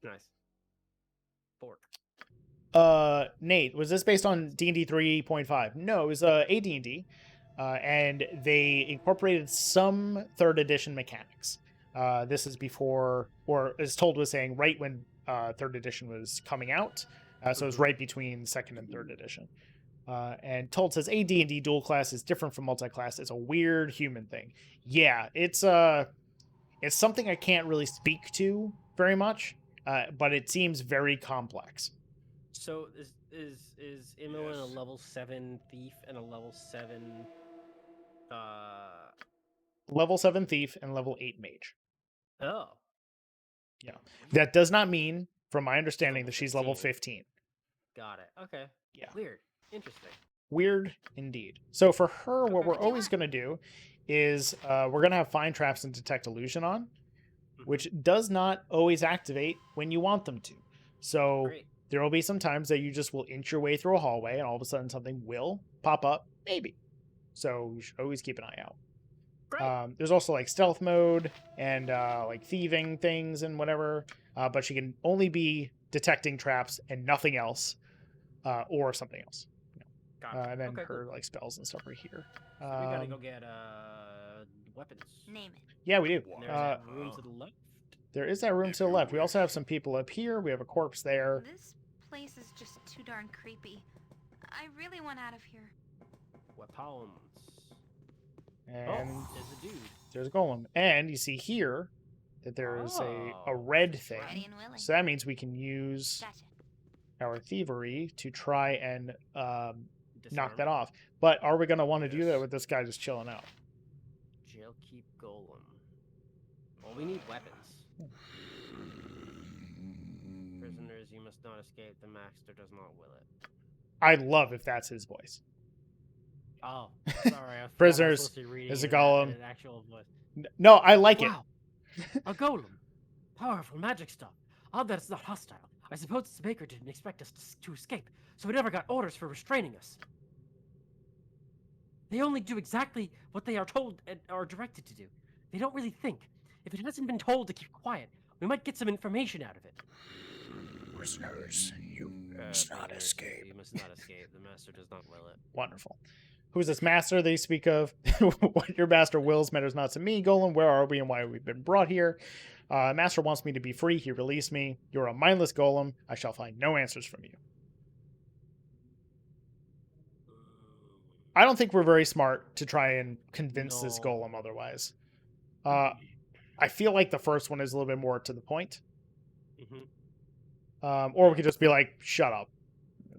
nice. 4. Nate, was this based on D&D 3.5? No, it was AD&D, and they incorporated some 3rd edition mechanics. This is before, or as Told was saying, right when 3rd edition was coming out. So it was right between 2nd and 3rd edition. And Told says AD&D dual class is different from multi-class. It's a weird human thing. Yeah, it's something I can't really speak to very much, but it seems very complex. So is Imoen a level 7 thief and a level 7 Level 7 thief and level 8 mage. Oh. Yeah. That does not mean, from my understanding, Level that she's level 15. 15. Got it. Okay. Yeah. Weird. Interesting. Weird indeed. So for her, what Okay. we're always going to do is we're going to have find traps and detect illusion on, which does not always activate when you want them to. So Great. there will be some times that you just will inch your way through a hallway and all of a sudden something will pop up, maybe. So you should always keep an eye out. Great. There's also like stealth mode and like thieving things and whatever, but she can only be detecting traps and nothing else, or something else. Gotcha. And then Okay, her cool. like spells and stuff right here. So we gotta go get weapons. Name it. Yeah, we do. And there's that room to the left. There is that room to the left. We also have some people up here. We have a corpse there. This place is just too darn creepy. I really want out of here. Weapons. And There's a dude. there's a golem. And you see here that there's a red thing. Ready and willing. So that means we can use Gotcha. our thievery to try and knock Disarm. that off. But are we going to want to do Yes. that with this guy just chilling out? Jailkeep golem. Well, we need weapons. Prisoners, you must not escape. The master does not will it. I love if that's his voice. Oh, sorry. I was Prisoners, supposed to be reading there's a it in golem. an actual voice. No, I like Wow, a golem. Powerful magic stuff. Odd that it's not hostile. I suppose its maker didn't expect us to escape, so we never got orders for restraining us. They only do exactly what they are told and are directed to do. They don't really think. If it hasn't been told to keep quiet, we might get some information out of it. Prisoners, you must not Prisoners, escape. You must not escape. The master does not will it. Wonderful. Who's this master they speak of? What your master wills matters not to me, Golem. Where are we and why we've been brought here? Master wants me to be free. He released me. You're a mindless golem. I shall find no answers from you. I don't think we're very smart to try and convince this No. golem otherwise. I feel like the first one is a little bit more to the point. Mm-hmm. Or we could just be like, shut up.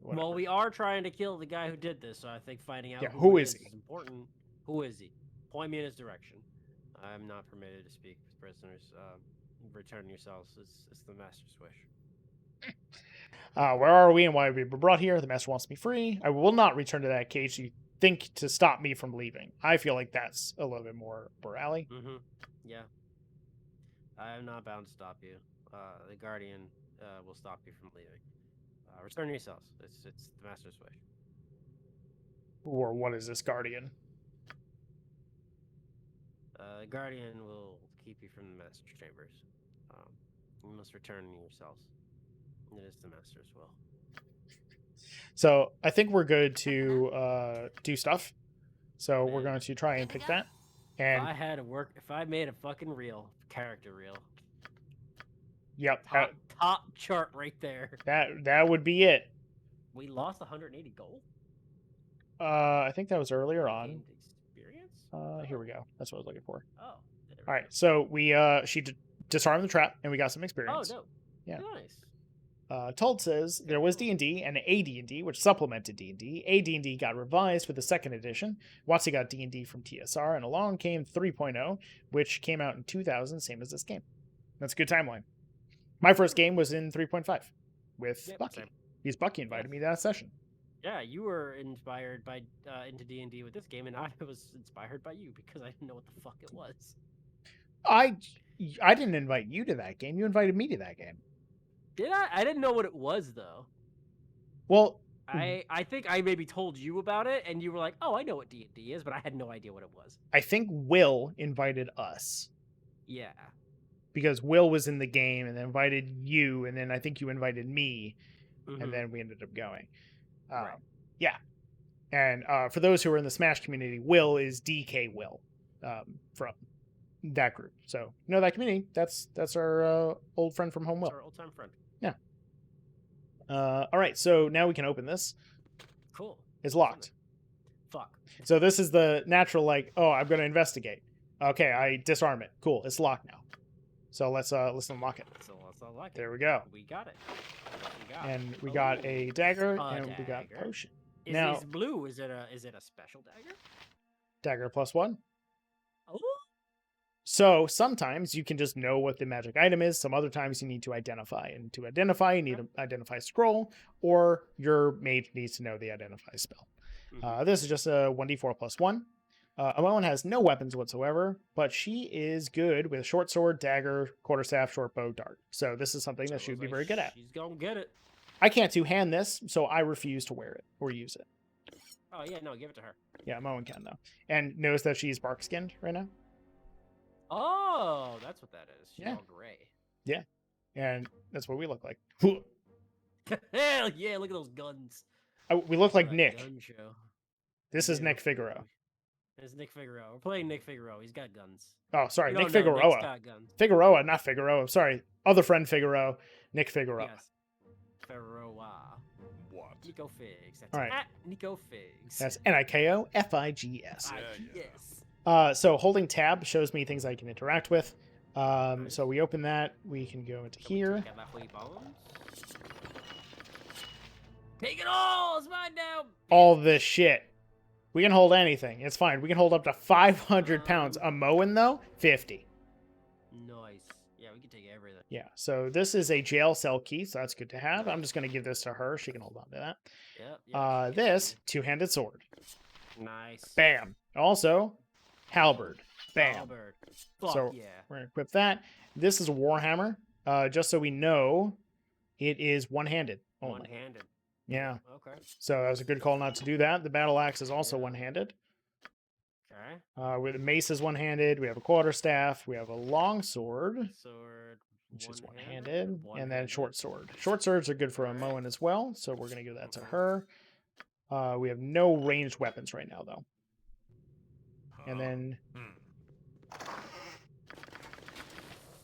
Well, Whatever. we are trying to kill the guy who did this, so I think finding out Yeah, who who it is he? is important. Who is he? Point me in his direction. I'm not permitted to speak with prisoners. Return yourselves. It's the master's wish. Where are we and why have we been brought here? The master wants me free. I will not return to that cage you think to stop me from leaving. I feel like that's a little bit more alley. Mm-hmm. Yeah. I am not bound to stop you. The guardian will stop you from leaving. Return yourselves. It's the master's wish. Or what is this guardian? The guardian will keep you from the master's chambers. You must return yourselves. It is the master's will. So I think we're good to do stuff. So we're going to try and pick that. And If I had to work, if I made a fucking reel, character reel, yep, top chart right there. that would be it. We lost 180 gold. I think that was earlier on. Gained experience. Here we go. That's what I was looking for. Oh. there we All right, go. so we she disarmed the trap and we got some Oh experience. no. Yeah. Nice. Told says there was D&D and a D&D, which supplemented D&D. A D&D got revised with the second edition. Watsi got D&D from TSR, and along came 3.0, which came out in 2000, same as this game. That's a good timeline. My first game was in 3.5 with Bucky. Same. Because Bucky invited me to that session. Yeah, you were inspired by into D&D with this game, and I was inspired by you because I didn't know what the fuck it was. I didn't invite you to that game. You invited me to that game. Did I? I didn't know what it was though. Well, I think I maybe told you about it, and you were like, "Oh, I know what D&D is," but I had no idea what it was. I think Will invited us Yeah. because Will was in the game and then invited you, and then I think you invited me, Mhm. and then we ended up going. Right. Yeah. And for those who are in the Smash community, Will is DK Will from that group. So, you know that community. That's our old friend from home, It's Will. our old-time friend. Yeah. All right, so now we can open this. Cool. It's locked. Fuck. So this is the natural, like, oh, I'm going to investigate. Okay, I disarm it. Cool, it's locked now. So let's unlock it. So let's not like it. There we go. We got it. We got And it. we got a dagger, A and we got dagger. potion. Is now- this blue? Is it a special dagger? Dagger +1. Oh. So sometimes you can just know what the magic item is. Some other times you need to identify. And to identify, you need to identify scroll, or your mage needs to know the identify spell. This is just a 1d4 +1. Amoen has no weapons whatsoever, but she is good with short sword, dagger, quarterstaff, short bow, dart. So this is something that she would be very good at. She's gonna get it. I can't two-hand this, so I refuse to wear it or use it. Oh yeah, no, give it to her. Yeah, Amoen can, though. And notice that she's bark-skinned right now. Oh, that's what that is. She's Yeah. all gray. And that's what we look like. Hell yeah! Look at those guns. We look like What a Nick. gun show. This is Yeah. Nick Figaro. It's Nick Figaro. We're playing Nick Figaro. He's got guns. Oh, sorry, You Nick don't know, Nick's Figueroa. got guns. Figueroa, not Figaro. Sorry, other friend Figaro. Nick Figueroa. Yes. Figueroa. What? Nico Figs. That's All right. at Nico Figs. That's NIKOFIGS. Yes. So holding tab shows me things I can interact with. So we open that. We can go into here. Take it all! It's mine now! All this shit. We can hold anything. It's fine. We can hold up to 500 pounds. A Moen, though, 50. Nice. Yeah, we can take everything. Yeah, so this is a jail cell key, so that's good to have. I'm just going to give this to her. She can hold on to that. Yep. This, two-handed sword. Nice. Bam. Also, halberd. Bam. Albert. Fuck So, yeah. We're going to equip that. This is a warhammer, just so we know it is one-handed only. One-handed. Yeah, Okay. so that was a good call not to do that. The battle axe is also Yeah. one-handed. Okay. With the mace is one-handed. We have a quarterstaff. We have a long sword, Sword. which is one-handed, one-handed, and then short sword. Short swords are good for a Moen as well, so we're going to give that to her. We have no ranged weapons right now, though. And then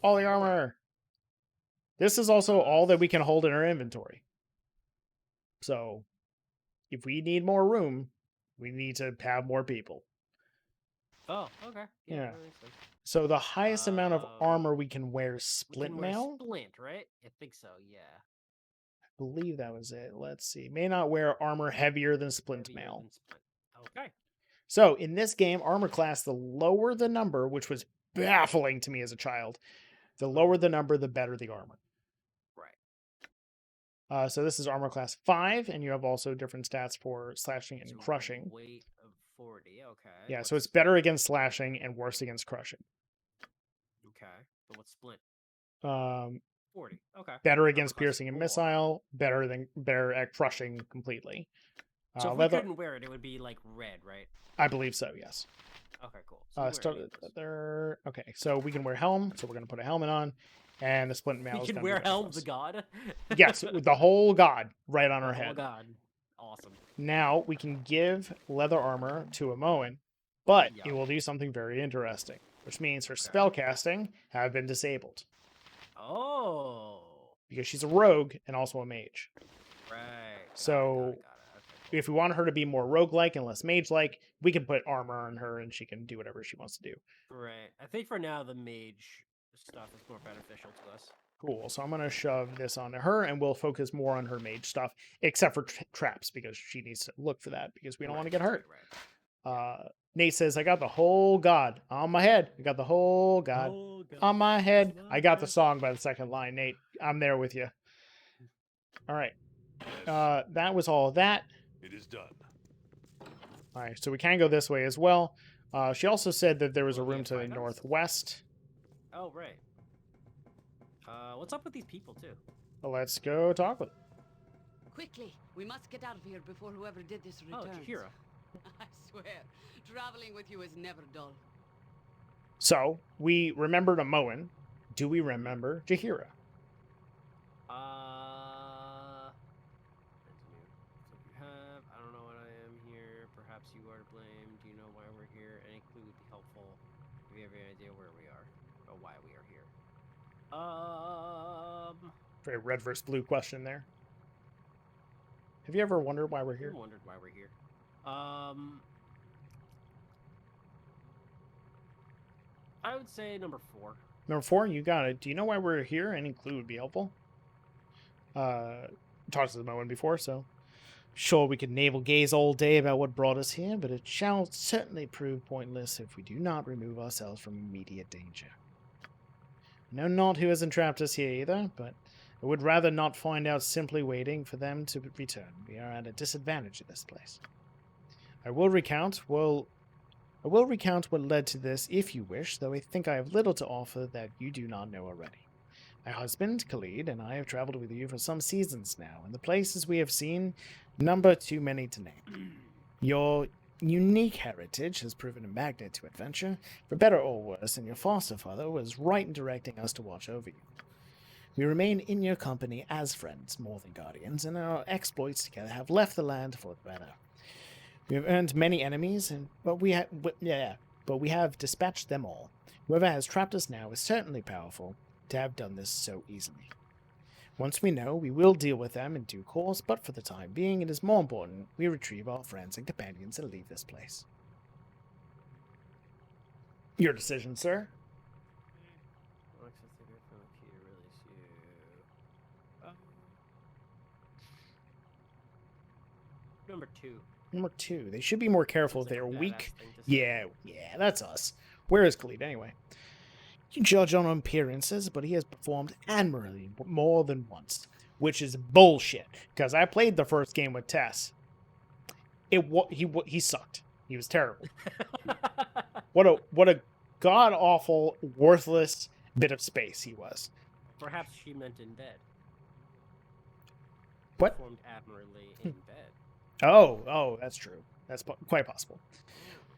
all the armor. This is also all that we can hold in our inventory. So if we need more room, we need to have more people. Oh, okay. Yeah. that makes sense. So the highest amount of armor we can wear is We splint can wear mail. Splint, right? I think so, yeah. I believe that was it. Let's see. May not wear armor heavier than splint Heavier mail. than Splint. Okay. So in this game, armor class, the lower the number, which was baffling to me as a child, the lower the number, the better the armor. Right. So this is armor class 5, and you have also different stats for slashing and So crushing. Weight of 40. Okay. Yeah, so What's it's better Splint? against slashing and worse against crushing. Okay. But what's Splint? Um, 40. Okay. better Armor against class piercing and 4. missile, better at crushing completely. So if Leather, we couldn't wear it, it would be like red, right? I believe so. Yes. Okay, cool. So we wear Start any of those. leather. Okay, so we can wear helm. So we're gonna put a helmet on, and the splint mail. We is can gonna wear be ready for Helm us. the God. Yes, with the whole god right on our Oh head. God. Awesome. Now we can give leather armor to a Moen, but Yeah. it will do something very interesting, which means her Okay. spell casting have been disabled Oh. because she's a rogue and also a mage. Right. Got it, So, got it. Okay, cool. If we want her to be more roguelike and less mage-like, we can put armor on her and she can do whatever she wants to do. Right. I think for now the mage stuff is more beneficial to us. Cool. So I'm going to shove this onto her, and we'll focus more on her mage stuff, except for traps, because she needs to look for that, because we don't want to get hurt. Nate says, I got the whole god on my head. I got the whole god on my head. I got the song by the second line, Nate. I'm there with you. All right. Yes, That was all that. it is done. All right, so we can go this way as well. She also said that there was a Will we room have to the fight us? northwest. Oh, right. What's up with these people, too? Let's go talk with them. Quickly, we must get out of here before whoever did this Oh, returns. Chihira. I swear, traveling with you is never dull. So, we remembered Amoan. Do we remember Jahira? That's new. So you have, I don't know what I am here. Perhaps you are to blame. Do you know why we're here? Any clue would be helpful. Do you have any idea where we are? Or why we are here? Very red versus blue question there. Have you ever wondered why we're I here? wondered why we're here. I would say number 4. Number 4, you got it. Do you know why we're here? Any clue would be helpful. Talked to Amoan before, so sure we could navel gaze all day about what brought us here, but it shall certainly prove pointless if we do not remove ourselves from immediate danger. I know not who has entrapped us here either, but I would rather not find out simply waiting for them to return. We are at a disadvantage in this place. I will recount what led to this if you wish, though I think I have little to offer that you do not know already. My husband, Khalid, and I have traveled with you for some seasons now, and the places we have seen number too many to name. Your unique heritage has proven a magnet to adventure, for better or worse, and your foster father was right in directing us to watch over you. We remain in your company as friends more than guardians, and our exploits together have left the land for the better. We have earned many enemies, but we have dispatched them all. Whoever has trapped us now is certainly powerful to have done this so easily. Once we know, we will deal with them in due course, but for the time being, it is more important we retrieve our friends and companions and leave this place. Your decision, sir. Number 2. Number 2, they should be more careful if Seems they like are a weak. badass thing to say. Yeah, that's us. Where is Khalid anyway? You judge on appearances, but he has performed admirably more than once, which is bullshit. Because I played the first game with Tess. He sucked. He was terrible. What a god awful, worthless bit of space he was. Perhaps she meant in bed. What? Performed admirably in bed. Oh, that's true. That's quite possible.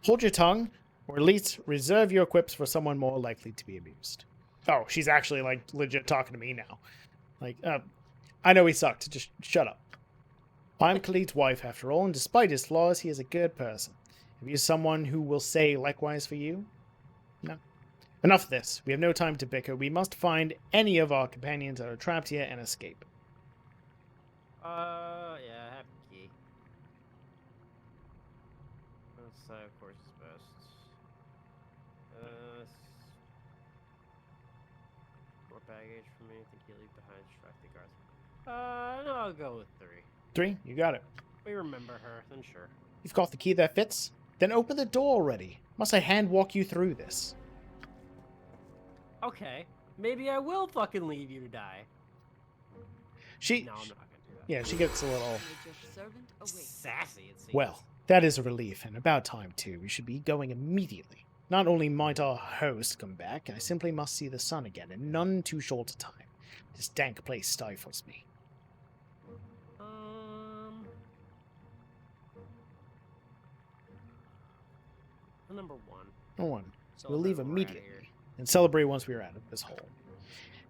Hold your tongue, or at least reserve your quips for someone more likely to be amused. Oh, she's actually, like, legit talking to me now. Like, I know he sucked. Just shut up. I'm Khalid's wife, after all, and despite his flaws, he is a good person. Have you someone who will say likewise for you? No. Enough of this. We have no time to bicker. We must find any of our companions that are trapped here and escape. Yeah, I have a key. Outside, of course, is best. More baggage for me. I think you leave behind to distract the guards. No, I'll go with 3. 3, you got it. We remember her, then sure. You've got the key that fits? Then open the door already. Must I hand walk you through this? Okay, maybe I will fucking leave you to die. She, No, I'm not gonna do that. yeah, she gets a little... Let your servant away. Sassy, it seems. Well, that is a relief, and about time too. We should be going immediately. Not only might our host come back, I simply must see the sun again in none too short a time. This dank place stifles me. Number 1. No one. So We'll leave we're outta immediately, here. and celebrate once we are out of this hole.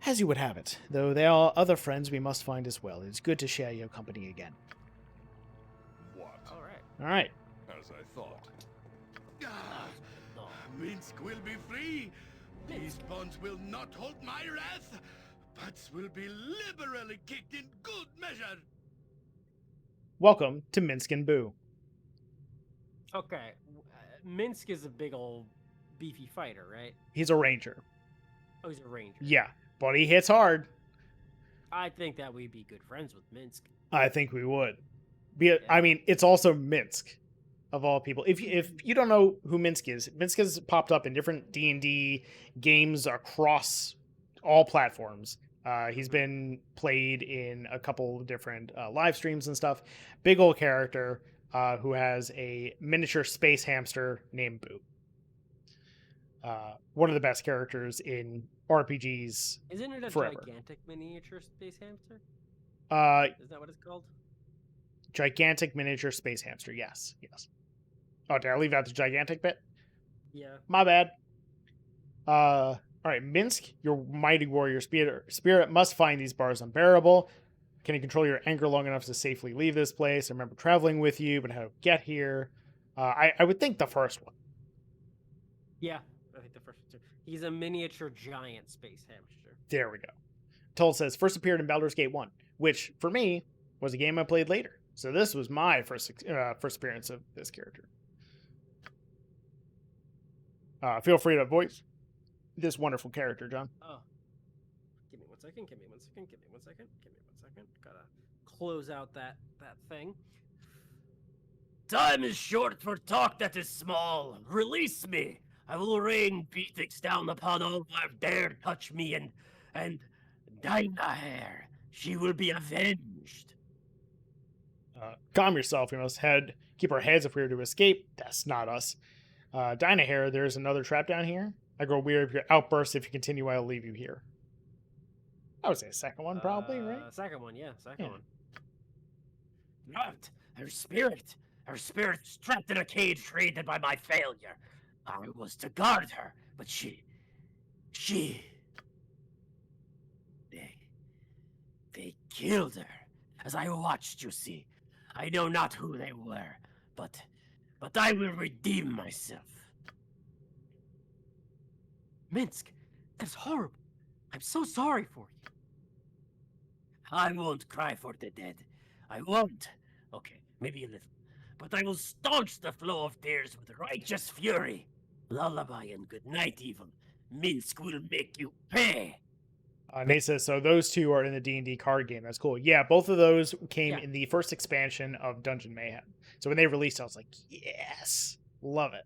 As you would have it, though there are other friends we must find as well. It is good to share your company again. What? All right. All right. As I thought. No. Minsk will be free. These bonds will not hold my wrath, but will be liberally kicked in good measure. Welcome to Minsk and Boo. Okay. Minsk is a big old beefy fighter, right? He's a ranger. Oh, he's a ranger. Yeah, but he hits hard. I think that we'd be good friends with Minsk. I think we would. I Yeah. mean, it's also Minsk, of all people. If you don't know who Minsk has popped up in different D&D games across all platforms. He's been played in a couple of different live streams and stuff. Big old character who has a miniature space hamster named Boo. One of the best characters in RPGs Isn't it a forever. gigantic miniature space hamster? Uh, Is that what it's called? gigantic miniature space hamster. Yes. Oh, did I leave out the gigantic bit? Yeah. My bad. All right, Minsk, your mighty warrior spirit must find these bars unbearable. Can you control your anger long enough to safely leave this place? I remember traveling with you, but how to get here? I would think the first one. Yeah, I think the first one too. He's a miniature giant space hamster. There we go. Toll says first appeared in Baldur's Gate 1, which for me was a game I played later. So this was my first appearance of this character. Feel free to voice this wonderful character, John. Oh. Give me 1 second. Gotta close out that thing. Time is short for talk that is small. Release me. I will rain beatings down upon all who have dared touch me, and Dynahair, she will be avenged. Calm yourself. We must keep our heads if we are to escape. That's not us. Dynahair, there's another trap down here. I grow weary of your outbursts. If you continue, I'll leave you here. I would say a second one, probably, right? Second one, yeah, second one. Not her spirit. Her spirit is trapped in a cage created by my failure. I was to guard her, but they killed her. As I watched, you see. I know not who they were, but I will redeem myself. Minsk, that's horrible. I'm so sorry for you. I won't cry for the dead. I won't. Okay, maybe a little. But I will staunch the flow of tears with righteous fury. Lullaby and good night, evil. Minsk will make you pay. Nate says, so those two are in the D&D card game. That's cool. Yeah, both of those came Yeah. in the first expansion of Dungeon Mayhem. So when they released, I was like, yes, love it.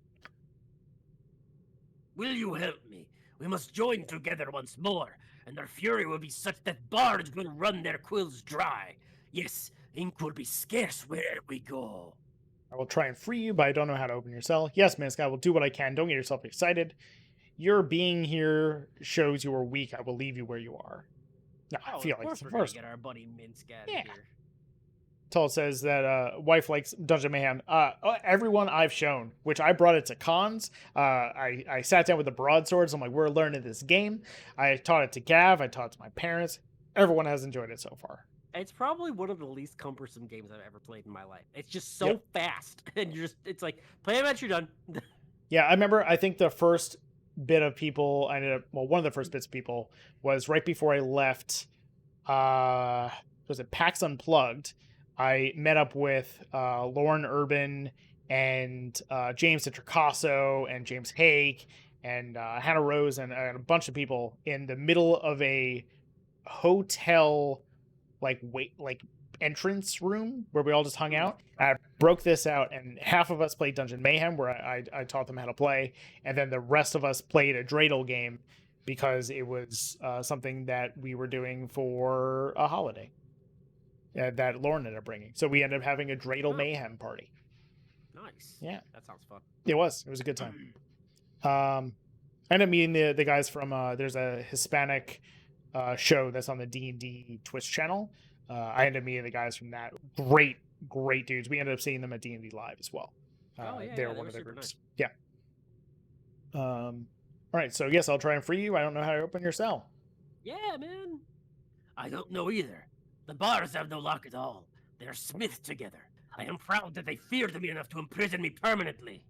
Will you help me? We must join together once more, and our fury will be such that bards will run their quills dry. Yes, ink will be scarce wherever we go. I will try and free you, but I don't know how to open your cell. Yes, Minsk, I will do what I can. Don't get yourself excited. Your being here shows you are weak. I will leave you where you are. No, I feel like it's the we're gonna first. get our buddy Minsk out Yeah. of here. Tull says that wife likes Dungeon Mayhem. Everyone I've shown, which I brought it to cons. I sat down with the broadswords. I'm like, we're learning this game. I taught it to Gav. I taught it to my parents. Everyone has enjoyed it so far. It's probably one of the least cumbersome games I've ever played in my life. It's just so fast, and it's like play a match, you're done. Yeah, I remember. I think the first bit of people one of the first bits of people was right before I left. Was it PAX Unplugged? I met up with Lauren Urban and James Citricasso and James Haig and Hannah Rose and a bunch of people in the middle of a hotel entrance room where we all just hung out. I broke this out, and half of us played Dungeon Mayhem, where I taught them how to play, and then the rest of us played a dreidel game because it was something that we were doing for a holiday that Lauren ended up bringing. So we ended up having a dreidel mayhem party. Nice. Yeah, that sounds fun. it was a good time. I ended up meeting the guys from there's a Hispanic show that's on the D&D Twitch channel. I ended up meeting the guys from that. Great dudes. We ended up seeing them at D&D Live as well. They're one of the groups. Nice. Yeah. All right, so yes, I'll try and free you. I don't know how to open your cell. Yeah, man. I don't know either. The bars have no luck at all. They are smithed together. I am proud that they feared me enough to imprison me permanently.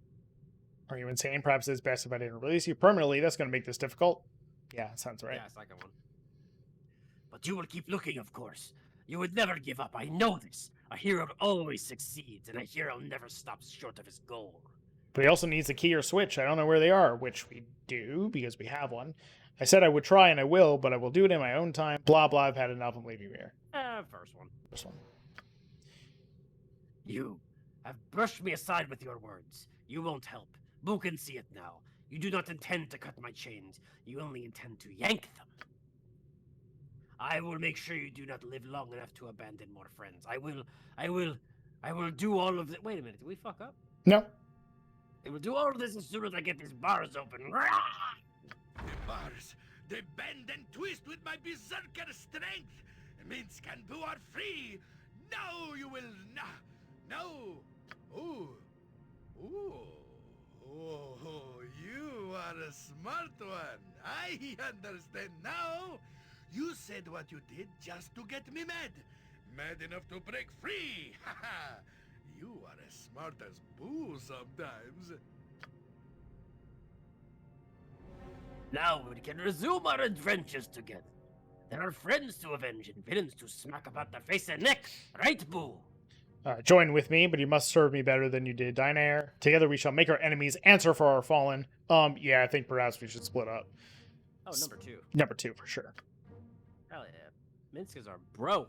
Are you insane? Perhaps it's best if I didn't release you permanently. That's going to make this difficult. Yeah, sounds right. Yeah, second one. But you will keep looking, of course. You would never give up. I know this. A hero always succeeds, and a hero never stops short of his goal. But he also needs the key or switch. I don't know where they are, which we do because we have one. I said I would try and I will, but I will do it in my own time. Blah, blah, I've had enough. I'm leaving you here. First one. This one. You have brushed me aside with your words. You won't help. Boo can see it now. You do not intend to cut my chains. You only intend to yank them. I will make sure you do not live long enough to abandon more friends. I will do all of it. Wait a minute, did we fuck up? No. I will do all of this as soon as I get these bars open. The bars, they bend and twist with my berserker strength. Minsk and Boo are free. Now you will no. Ooh. You are a smart one. I understand now. You said what you did just to get me mad. Mad enough to break free. Haha. You are as smart as Boo sometimes. Now we can resume our adventures together. There are friends to avenge and villains to smack about the face and neck, right, Boo? Join with me, but you must serve me better than you did Dynair. Together we shall make our enemies answer for our fallen. Yeah, I think perhaps we should split up. Oh, number 2. Number 2, for sure. Hell yeah. Minsk is our bro.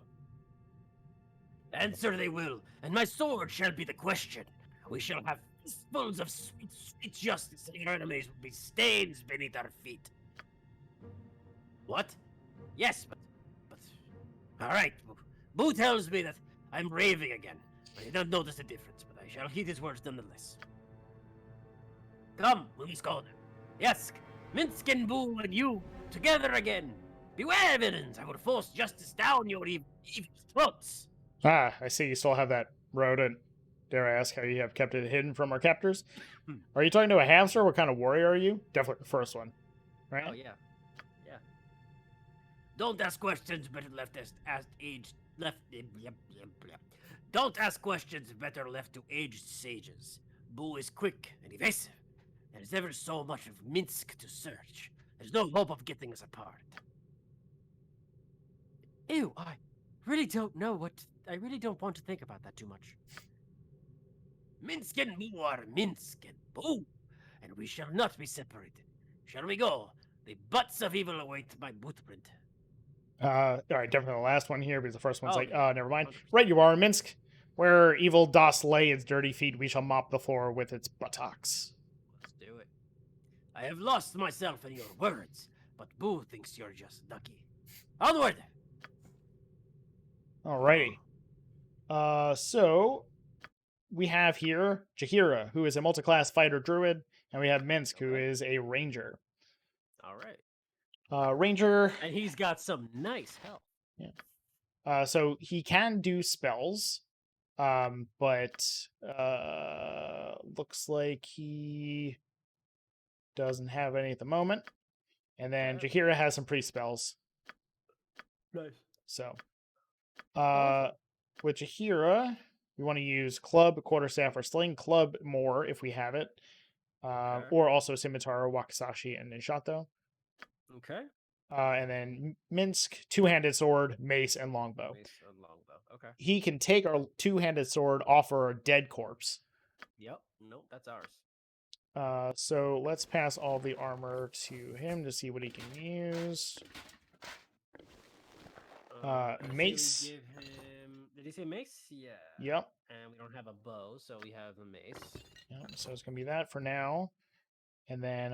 Answer they will, and my sword shall be the question. We shall have fistfuls of sweet, sweet justice, and your enemies will be stains beneath our feet. What? Yes, but... All right, Boo tells me that I'm raving again. I don't notice the difference, but I shall heed his words nonetheless. Come, we must go then. Yes, Minsk and Boo and you, together again. Beware, villains! I will force justice down your evil throats. Ah, I see you still have that rodent. Dare I ask how you have kept it hidden from our captors? Are you talking to a hamster? What kind of warrior are you? Definitely the first one, right? Oh, yeah. Yeah. Don't ask questions better left as aged left. Don't ask questions better left to aged sages. Boo is quick and evasive. There is ever so much of Minsk to search. There's no hope of getting us apart. Ew, I really don't know what... I really don't want to think about that too much. Minsk and Boo are Minsk and Boo, and we shall not be separated. Shall we go? The butts of evil await my bootprint. All right, definitely the last one here because the first one's Oh, like, yeah. never mind. 100%. Right, you are in Minsk, where evil doth lay its dirty feet. We shall mop the floor with its buttocks. Let's do it. I have lost myself in your words, but Boo thinks you're just ducky. Onward! Alrighty. So we have here Jahira, who is a multi-class fighter druid, and we have Minsk, who is a ranger. All right. Ranger. And he's got some nice help. So he can do spells, but looks like he doesn't have any at the moment. And then Okay. Jahira has some pre-spells. Nice. So, Awesome. with Jahira, we want to use club, quarterstaff, or sling. Club more if we have it, Okay. or also scimitar, wakizashi, and nishato. Okay. And then Minsk, two-handed sword, mace, and longbow. Mace and longbow. Okay. He can take our two-handed sword off our dead corpse. Yep. Nope, that's ours. So let's pass all the armor to him to see what he can use. I say we Mace. give him... Did he say mace? Yeah. Yep. And we don't have a bow, so we have the mace. Yep. So it's gonna be that for now. And then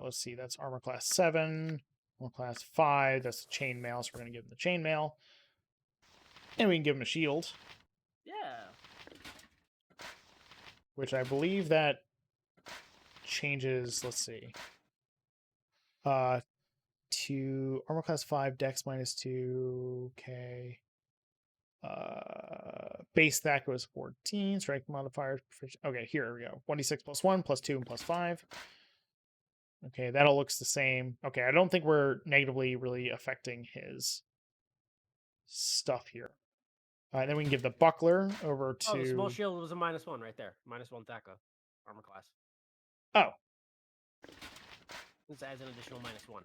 let's see, that's armor class 7, armor class 5. That's chainmail, so we're gonna give him the chainmail, and we can give him a shield, Yeah. which I believe that changes. Let's see. To armor class 5, dex -2, okay. Base stack was 14, strength modifier. Okay, here we go. 1d6 plus 1, plus 2, and plus 5. Okay, that all looks the same. Okay, I don't think we're negatively really affecting his stuff here. Then we can give the buckler over to... Oh, the small shield was a -1 right there. -1 THACO. Armor class. Oh, This adds an additional -1.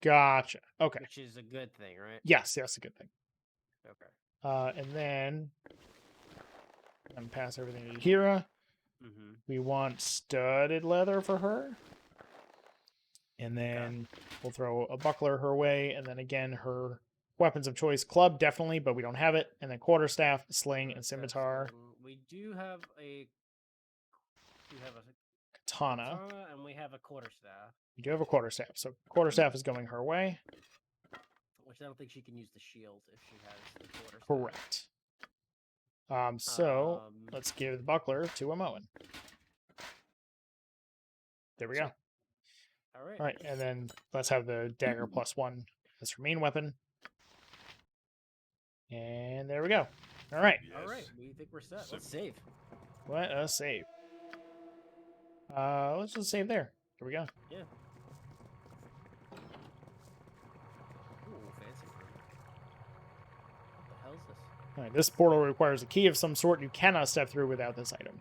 gotcha. Okay. Which is a good thing, right? Yes, a good thing. Okay. And then I'm gonna pass everything to Hira. Mm-hmm. We want studded leather for her. And then we'll throw a buckler her way. And then again, her weapons of choice, club, definitely, but we don't have it. And then quarterstaff, sling, and scimitar. We do have a Katana. and we have a quarterstaff. We do have a quarterstaff. So quarterstaff is going her way. Which I don't think she can use the shield if she has the quarterstaff. Correct. So let's give the buckler to Amoan. There we go. All right. All right, and then let's have the dagger +1 as her main weapon. And there we go. All right. Yes. All right. We think we're set. Let's save. Let us save. Let's just save there. Here we go. Yeah. Ooh, fancy. What the hell is this? All right, this portal requires a key of some sort. You cannot step through without this item.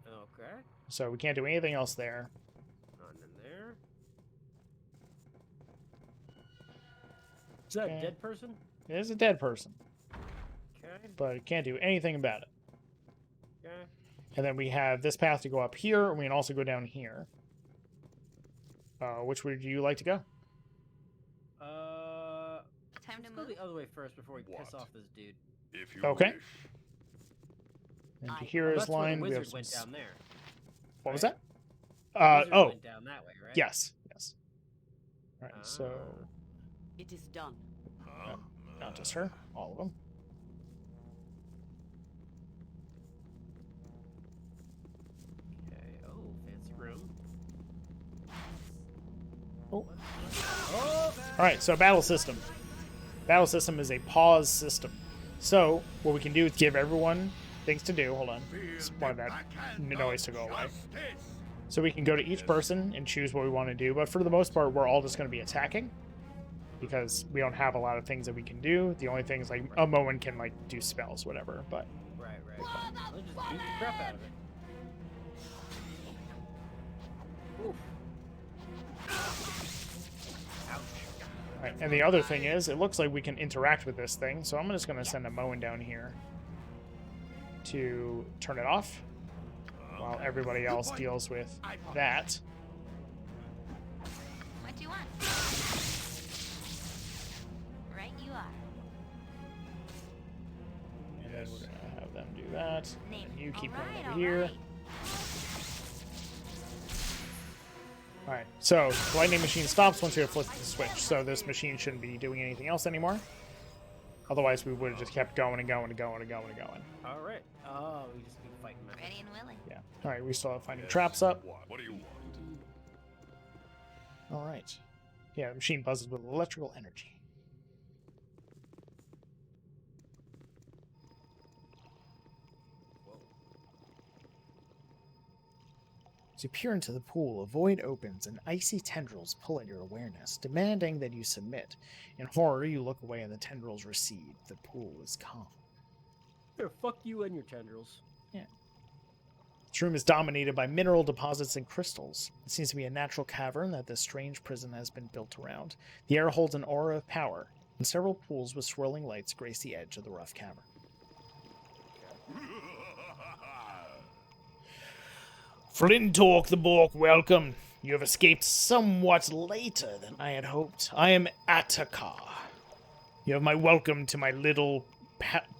Okay. So we can't do anything else there. Nothing in there. Is that Okay. a dead person? It is a dead person, Okay. but you can't do anything about it. Okay. And then we have this path to go up here, and we can also go down here. Which would you like to go? Time to Let's go move. the other way first before we piss What? off this dude. If you Okay. wish. And to I- hear Well, his that's where line, the we have wizard some... went down there. What was right? that? The wizard Oh, went down that way, right? yes. Yes. All right, so It is done. Huh? not just her, all of them. Okay. Oh, fancy room. Oh. Oh! All right, so battle system. Battle system is a pause system. So what we can do is give everyone things to do. Hold on. Just wanted that noise to go away. So we can go to each person and choose what we want to do. But for the most part, we're all just going to be attacking because we don't have a lot of things that we can do. The only things like Moen can like do spells, whatever. But Right. Let's just beat the crap out of it. Oof. Ouch. all right, and the other thing is, it looks like we can interact with this thing. So I'm just going to send a Moen down here to turn it off, while everybody else deals with that. What do you want? Right you are. And then we're gonna have them do that. Name. And you keep All going right, over all here. right. Alright, so the lightning machine stops once you have flipped the switch, so this machine shouldn't be doing anything else anymore. Otherwise we would have just kept going and going and going and going and going. All right. Oh, we just keep fighting. Method. Ready and willing. Yeah. Alright, we still have finding Yes. traps up. What do you want? Alright. Yeah, the machine buzzes with electrical energy. As you peer into the pool, a void opens and icy tendrils pull at your awareness, demanding that you submit. In horror, you look away and the tendrils recede. The pool is calm. Here, fuck you and your tendrils. This room is dominated by mineral deposits and crystals. It seems to be a natural cavern that this strange prison has been built around. The air holds an aura of power, and several pools with swirling lights grace the edge of the rough cavern. Flintork the Bork, welcome. You have escaped somewhat later than I had hoped. I am Attakar. You have my welcome to my little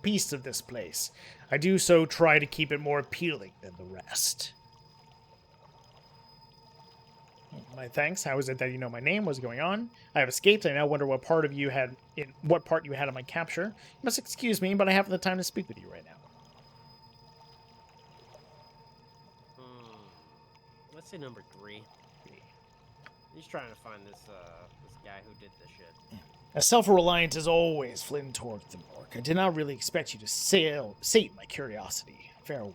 piece of this place. I do so try to keep it more appealing than the rest. My thanks. How is it that you know my name? What's going on? I have escaped. I now wonder what part you had in my capture. You must excuse me, but I haven't the time to speak with you right now. Let's say number 3. He's trying to find this this guy who did this shit. As self-reliant as always, Flintork the Bork. I did not really expect you to sate my curiosity. Farewell.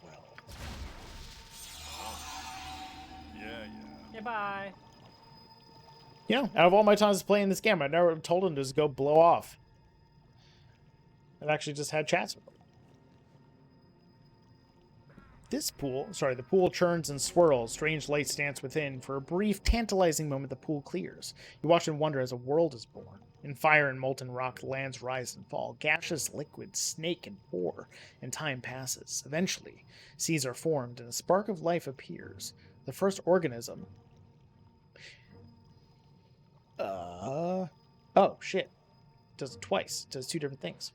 Yeah. Goodbye. You know, out of all my times playing this game, I never told him to just go blow off. I've actually just had chats with him. The pool churns and swirls. Strange lights dance within. For a brief, tantalizing moment, the pool clears. You watch and wonder as a world is born. In fire and molten rock, lands rise and fall. Gaseous liquids snake and pour, and time passes. Eventually, seas are formed, and a spark of life appears. The first organism... Oh, shit. Does it twice. Does two different things.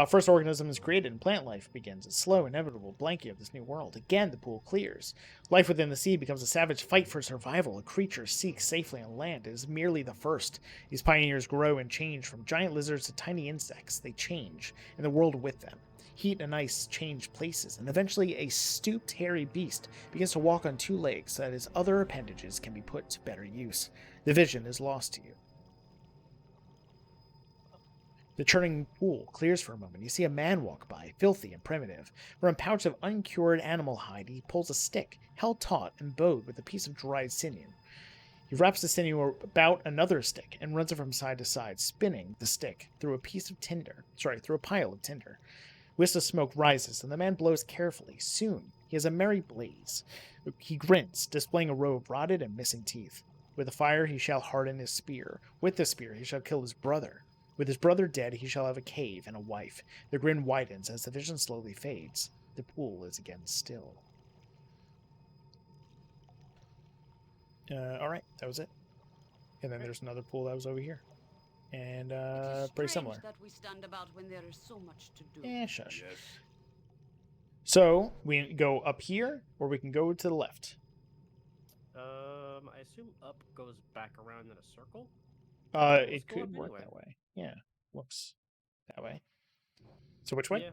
First organism is created and plant life begins. A slow, inevitable blanking of this new world. Again, the pool clears. Life within the sea becomes a savage fight for survival. A creature seeks safely on land. It is merely the first. These pioneers grow and change from giant lizards to tiny insects. They change, and the world with them. Heat and ice change places, and eventually a stooped, hairy beast begins to walk on two legs so that his other appendages can be put to better use. The vision is lost to you. The churning pool clears for a moment. You see a man walk by, filthy and primitive. From a pouch of uncured animal hide, he pulls a stick, held taut and bowed with a piece of dried sinew. He wraps the sinew about another stick and runs it from side to side, spinning the stick through a pile of tinder. Wisps of smoke rises, and the man blows carefully. Soon, he has a merry blaze. He grins, displaying a row of rotted and missing teeth. With the fire, he shall harden his spear. With the spear, he shall kill his brother. With his brother dead, he shall have a cave and a wife. The grin widens as the vision slowly fades. The pool is again still. Alright, that was it. And then there's another pool that was over here. And pretty similar. That we stand about when there is so much to do. Eh, shush. Yes. So, we go up here, or we can go to the left. I assume up goes back around in a circle. It go up could work anyway. that way. Yeah, looks that way. So which way? Yeah.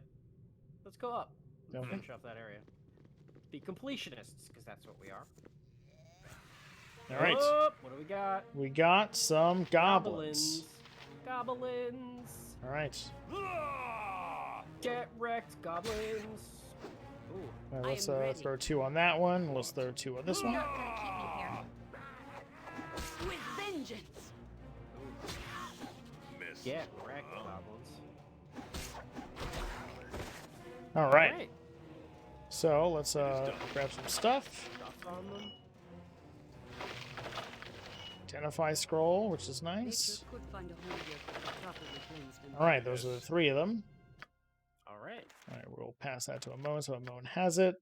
Let's go up. And Okay. finish off that area. Be completionists, because that's what we are. All right. Oh, what do we got? We got some goblins. Goblins. All right. Get wrecked, goblins. Ooh. All right, I let's am ready. throw 2 on that one. Let's throw 2 on this one. You're not gonna keep me here. With vengeance! Miss. Get wrecked, goblins. All right. Alright. So let's grab some stuff. Stuff on them. Identify scroll, which is nice. Nature could find a home here for the properly cleansed and All right, those are the 3 of them. Alright. All right, we'll pass that to Amon so Amon has it.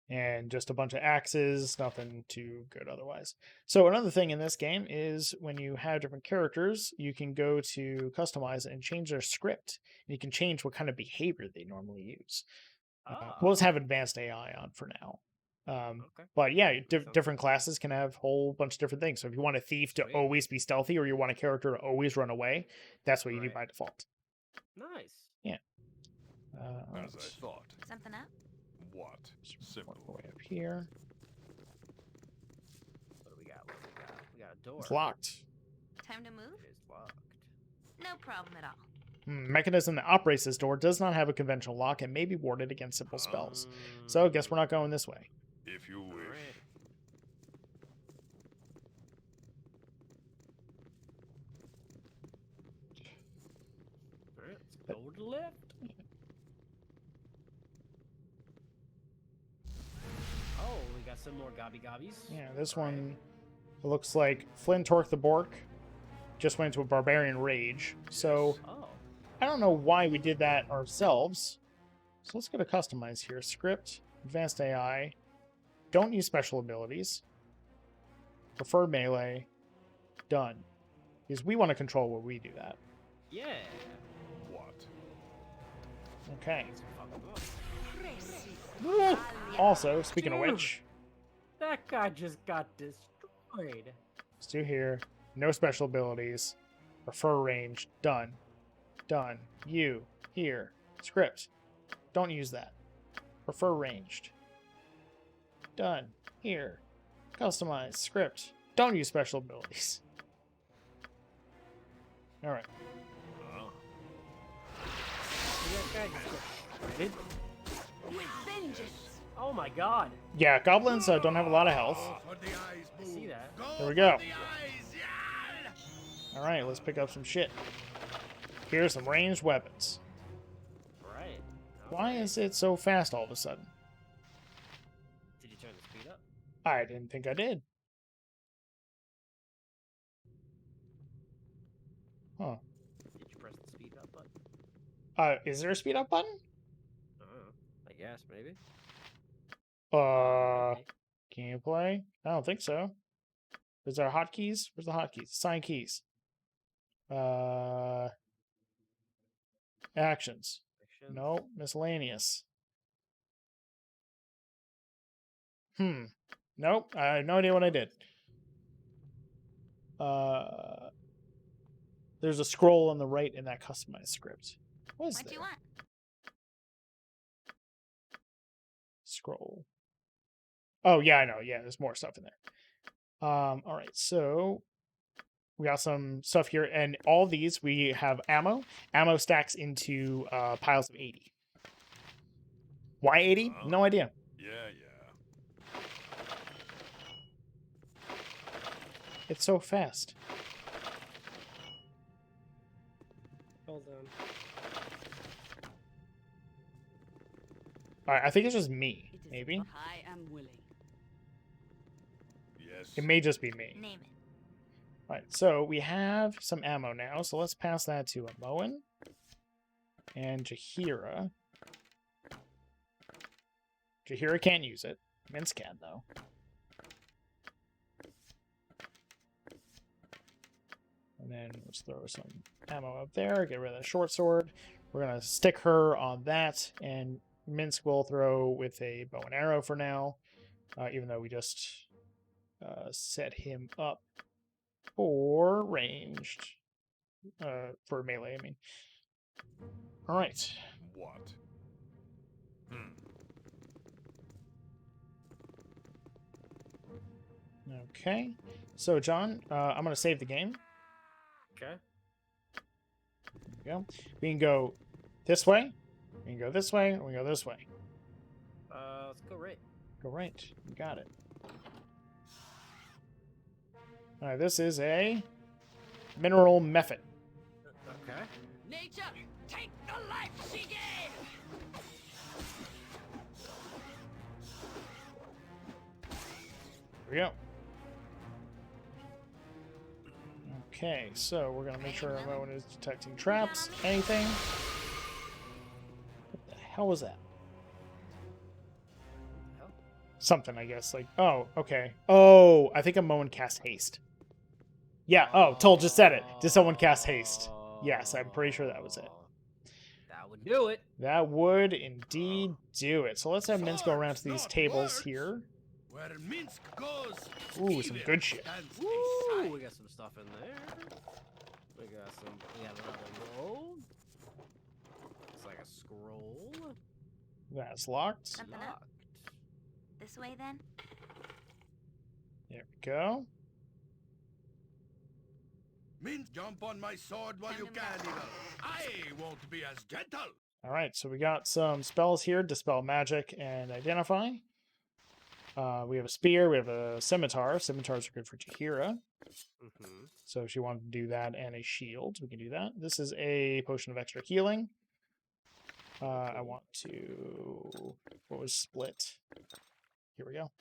And just a bunch of axes, nothing too good otherwise. So another thing in this game is when you have different characters, you can go to customize and change their script. And you can change what kind of behavior they normally use. We'll just have advanced AI on for now. Okay. But yeah, Sounds different classes can have a whole bunch of different things. So if you want a thief to Sweet. always be stealthy or you want a character to always run away, that's what you do Right. by default. Nice. Alright. As I thought. Something up? What? Work Simple. our way up here. What do we got? What do we got? We got a door. It's locked. Time to move? It is locked. No problem at all. Mechanism that operates this door does not have a conventional lock and may be warded against simple spells. So, guess we're not going this way. If you wish. Alright. Alright, let's go to the left. Oh, we got some more gobby gobbies. Yeah, this Alright. one looks like Flynn Torque the Bork just went into a barbarian rage. So, Oh, I don't know why we did that ourselves. So let's go to customize here. Script, advanced AI. Don't use special abilities. Prefer melee. Done. Because we want to control where we do that. yeah. What? Okay. Fuck 'em up. Also, speaking of Dude. which, That guy just got destroyed. let's do here. No special abilities. Prefer range. Done. Done. You. Here. Script. Don't use that. Prefer ranged. Done. Here. Customize. Script. Don't use special abilities. Alright. Huh? That guy just got shredded. With vengeance! Oh my god. Yeah, goblins don't have a lot of health. For the eyes, I see boo. that. There we go. For the eyes, yeah! Alright, let's pick up some shit. Here's some ranged weapons. Right. Why Okay. is it so fast all of a sudden? Did you turn the speed up? I didn't think I did. Is there a speed up button? I guess maybe. Uh, gameplay? I don't think so. Is there hotkeys? Where's the hotkeys? Assign keys. Actions. No, miscellaneous. Nope. I have no idea what I did. There's a scroll on the right in that customized script. What is What there? do you want? Scroll. Oh yeah, I know. Yeah, there's more stuff in there. All right, so we got some stuff here, and all these we have ammo. Ammo stacks into piles of 80. Why 80? No idea. Yeah. It's so fast. Hold on. All right, I think it's just me. It is Maybe I am willing. Yes. it may just be me. Name it. All right, so we have some ammo now, so let's pass that to Moen and Jahira. Jahira can't use it. Mince can, though. And then let's throw some ammo up there, get rid of the short sword. We're going to stick her on that, and Minsk will throw with a bow and arrow for now, even though we just set him up for ranged. For melee, I mean. All right. What? Okay. So, John, I'm going to save the game. Okay. There we go. We can go this way. We can go this way. Or we can go this way. Let's go right. Go right. You got it. All right. This is a mineral method. Okay. Nature, take the life she gave! Here we go. Okay, so we're gonna make sure everyone is detecting traps. Anything? What the hell was that? Hell? Something, I guess. Like, oh, okay. Oh, I think a Moen cast haste. Yeah. Oh, Toll just said it. Did someone cast haste? Yes, I'm pretty sure that was it. That would do it. That would indeed do it. So let's have Minsk go around to Swords, these not tables words. here. Where Minsk goes, Ooh, some evil good shit. stands Woo! aside. We got some stuff in there. We got another gold. Looks like a scroll. That's locked. Something up. Locked. This way, then? There we go. Minsk, jump on my sword while you can, Eagle. I won't be as gentle. All right, so we got some spells here: Dispel Magic and Identify. We have a spear, we have a scimitar. Scimitars are good for Jahira. So if she wanted to do that and a shield, we can do that. This is a potion of extra healing. I want to... What was split? Here we go.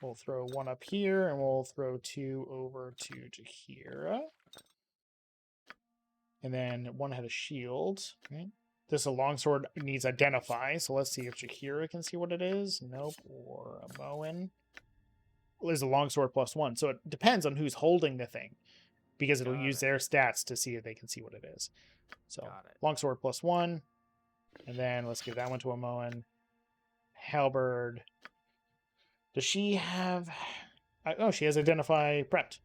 We'll throw one up here, and we'll throw two over to Jahira. And then one had a shield. Right? This a longsword needs identify, so let's see if Jahira can see what it is. Nope. Or a Moen. Well, there's a longsword +1, so it depends on who's holding the thing, because it'll use their stats to see if they can see what it is. So longsword +1, and then let's give that one to a Moen. Halberd. Does she have? Oh, she has identify prepped.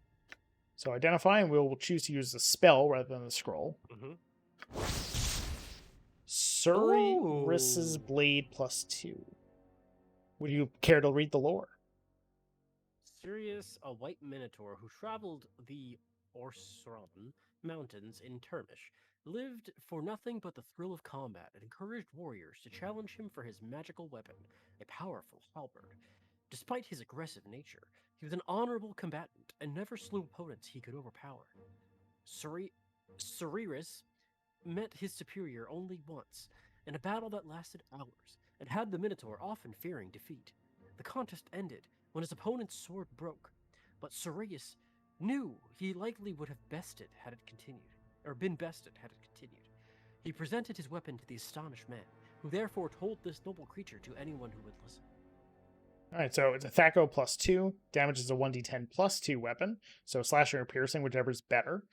So identify, and we'll choose to use the spell rather than the scroll. Surrey's Blade +2. Would you care to read the lore? Sirius, a white minotaur who traveled the Orsron mountains in Termish, lived for nothing but the thrill of combat and encouraged warriors to challenge him for his magical weapon, a powerful halberd. Despite his aggressive nature, he was an honorable combatant and never slew opponents he could overpower. Sirius met his superior only once, in a battle that lasted hours, and had the Minotaur often fearing defeat. The contest ended when his opponent's sword broke, but Sirius knew he likely would have been bested had it continued. He presented his weapon to the astonished man, who therefore told this noble creature to anyone who would listen. All right, so it's a Thaco +2. Damage is a 1d10 +2 weapon. So slashing or piercing, whichever's better.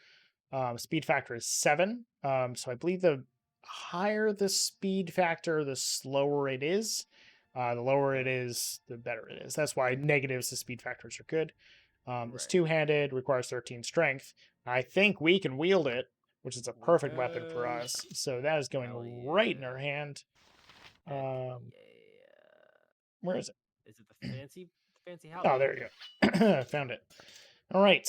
Speed factor is 7. So I believe the higher the speed factor, the slower it is. The lower it is, the better it is. That's why negatives to speed factors are good. It's two-handed, requires 13 strength. I think we can wield it, which is a perfect weapon for us. So that is going right in our hand. Where is it? Is it the fancy house? Oh, there you go. Found it. All right.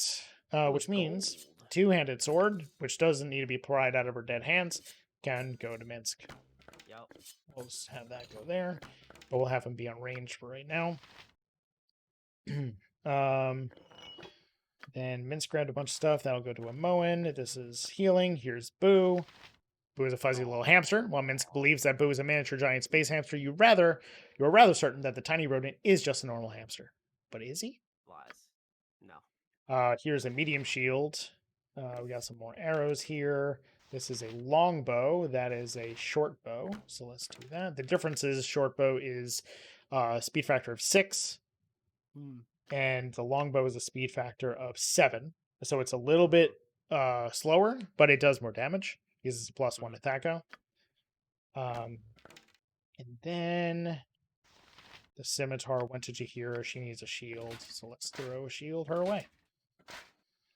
Which means two-handed sword, which doesn't need to be pried out of her dead hands, can go to Minsk. Yep. We'll just have that go there, but we'll have him be on range for right now. Then Minsk grabbed a bunch of stuff. That'll go to a Moen. This is healing. Here's Boo. Boo is a fuzzy little hamster. While Minsk believes that Boo is a miniature giant space hamster, you're rather certain that the tiny rodent is just a normal hamster. But is he? Lies. No. Here's a medium shield. We got some more arrows here. This is a long bow. That is a short bow. So let's do that. The difference is short bow is speed factor of 6. And the longbow is a speed factor of 7. So it's a little bit slower, but it does more damage. Uses a +1 to Thaco. And then the scimitar went to Jahira. She needs a shield. So let's throw a shield her way.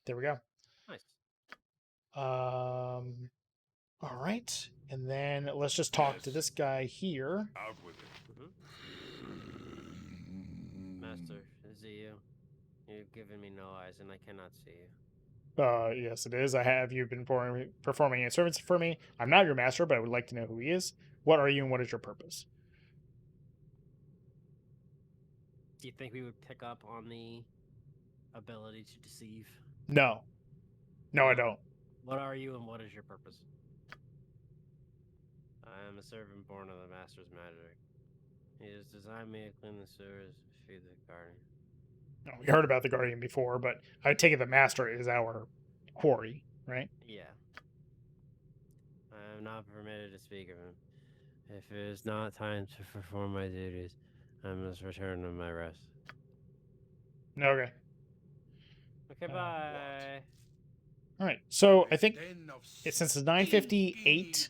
There we go. Nice. All right. And then let's just talk to this guy here. Out with it. Master, is it you? You've given me no eyes, and I cannot see you. Yes, it is. I have you been performing a service for me. I'm not your master, but I would like to know who he is. What are you, and what is your purpose? Do you think we would pick up on the ability to deceive? No. No, I don't. What are you, and what is your purpose? I am a servant born of the Master's magic. He has designed me to clean the sewers, feed the garden. No, we heard about the Guardian before, but I take it the Master is our quarry, right? Yeah. I am not permitted to speak of him. If it is not time to perform my duties, I must return to my rest. Okay. Okay, bye. All right. So I think since it's 9:58,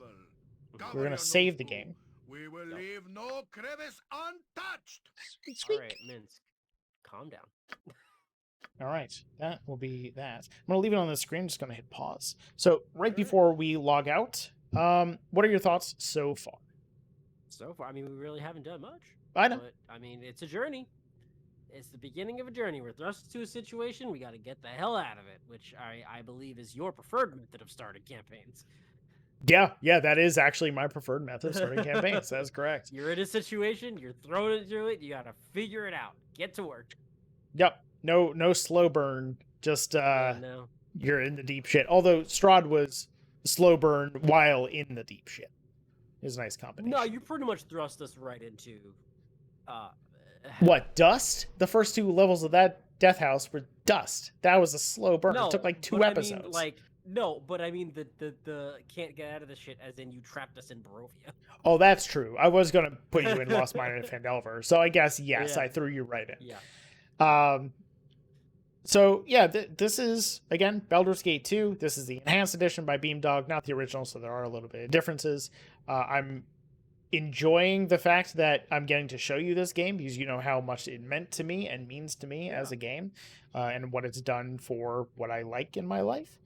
we're gonna save the game. We will leave no crevice untouched. All right, Minsk, calm down. All right, that will be that. I'm gonna leave it on the screen. Just gonna hit pause. So right before we log out, what are your thoughts so far? So far, I mean, we really haven't done much. I know. But, I mean, it's a journey. It's the beginning of a journey. We're thrust into a situation. We got to get the hell out of it, which I believe is your preferred method of starting campaigns. Yeah, that is actually my preferred method of starting campaigns. That's correct. You're in a situation. You're thrown into it. You got to figure it out. Get to work. Yep. No slow burn. Just No. you're in the deep shit. Although Strahd was slow burn while in the deep shit. It was a nice combination. No, you pretty much thrust us right into. What, dust? The first 2 levels of that death house were dust. That was a slow burn. No, it took like 2 but episodes. I mean, like, no, but I mean the can't get out of the shit as in you trapped us in Barovia. Oh, that's true. I was gonna put you in Lost Mine and Phandelver, so I guess yes, Yeah. I threw you right in. Yeah. So yeah, this is again Baldur's Gate 2. This is the enhanced edition by Beamdog, not the original, so there are a little bit of differences. I'm enjoying the fact that I'm getting to show you this game because you know how much it meant to me and means to me as a game, and what it's done for what I like in my life.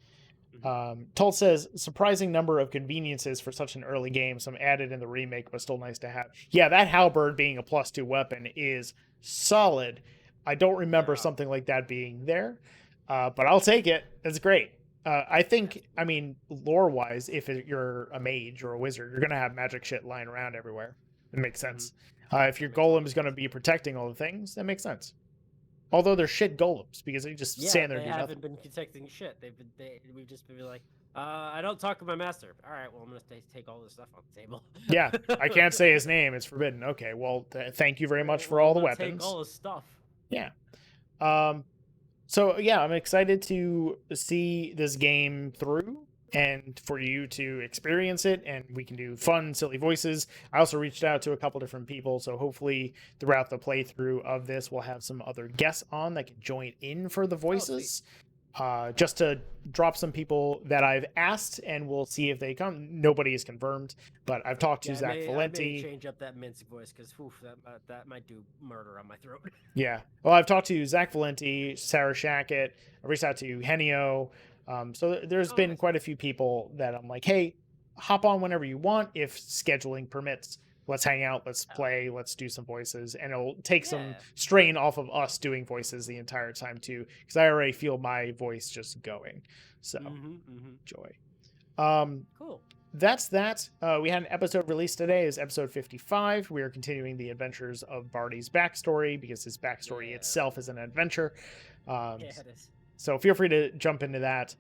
Toll says, surprising number of conveniences for such an early game, some added in the remake, but still nice to have. Yeah, that halberd being a +2 weapon is solid. I don't remember something like that being there, but I'll take it. It's great. I think, I mean, lore-wise, if you're a mage or a wizard, you're going to have magic shit lying around everywhere. It makes sense. If your golem is going to be protecting all the things, that makes sense. Although they're shit golems, because they just stand there and do nothing. They haven't been protecting shit. We've just been like, I don't talk to my master. All right, well, I'm going to take all this stuff off the table. Yeah, I can't say his name. It's forbidden. Okay, well, thank you very much for all the weapons. Take all his stuff. Yeah. So, yeah, I'm excited to see this game through. and for you to experience it, and we can do fun, silly voices. I also reached out to a couple different people, so hopefully throughout the playthrough of this, we'll have some other guests on that can join in for the voices. Just to drop some people that I've asked, and we'll see if they come. Nobody is confirmed, but I've talked to Zach I may Valenti. change up that Mincy voice because that might do murder on my throat. Yeah. Well, I've talked to Zach Valenti, Sarah Shackett. I reached out to Henio. So there's been quite a few people that I'm like, hey, hop on whenever you want if scheduling permits. Let's hang out, let's play, let's do some voices, and it'll take some strain off of us doing voices the entire time too, because I already feel my voice just going. So joy. Cool. That's that. We had an episode released today. Is episode 55. We are continuing the adventures of Barty's backstory because his backstory itself is an adventure. It is. So feel free to jump into that.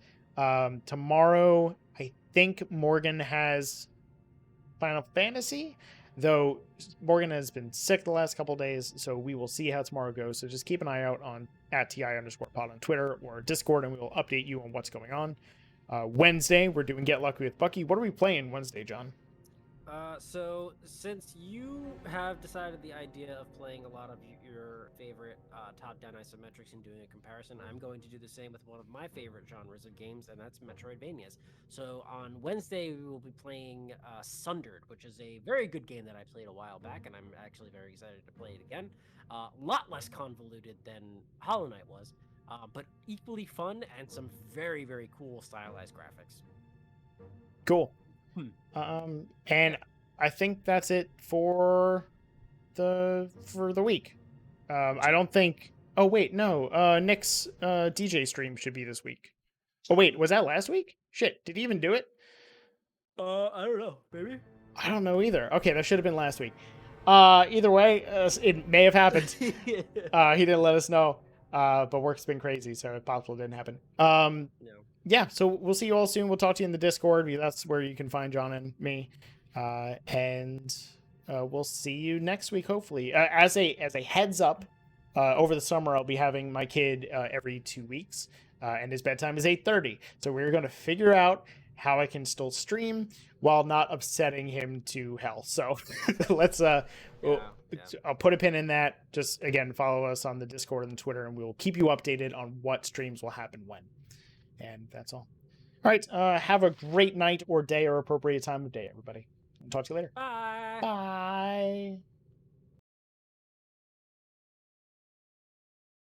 Tomorrow, I think Morgan has Final Fantasy, though Morgan has been sick the last couple days, so we will see how tomorrow goes. So just keep an eye out on @TI_pod on Twitter or Discord, and we will update you on what's going on. Wednesday, we're doing Get Lucky with Bucky. What are we playing Wednesday, John? So since you have decided the idea of playing a lot of your favorite top-down isometrics and doing a comparison, I'm going to do the same with one of my favorite genres of games, and that's Metroidvanias. So on Wednesday, we will be playing Sundered, which is a very good game that I played a while back, and I'm actually very excited to play it again. A lot less convoluted than Hollow Knight was, but equally fun and some very, very cool stylized graphics. Cool. And I think that's it for the week. I don't think. Oh wait, no. Nick's DJ stream should be this week. Oh wait, was that last week? Shit, did he even do it? I don't know. Maybe. I don't know either. Okay, that should have been last week. Either way, it may have happened. He didn't let us know. But work's been crazy, so it possibly didn't happen. No. Yeah, so we'll see you all soon. We'll talk to you in the Discord. That's where you can find John and me. And we'll see you next week, hopefully. As a heads up, over the summer I'll be having my kid every 2 weeks, and his bedtime is 8:30. So we're going to figure out how I can still stream while not upsetting him to hell. So let's I'll put a pin in that. Just again, follow us on the Discord and the Twitter, and we will keep you updated on what streams will happen when. And that's all. All right. Have a great night or day or appropriate time of day, everybody. Talk to you later. Bye. Bye.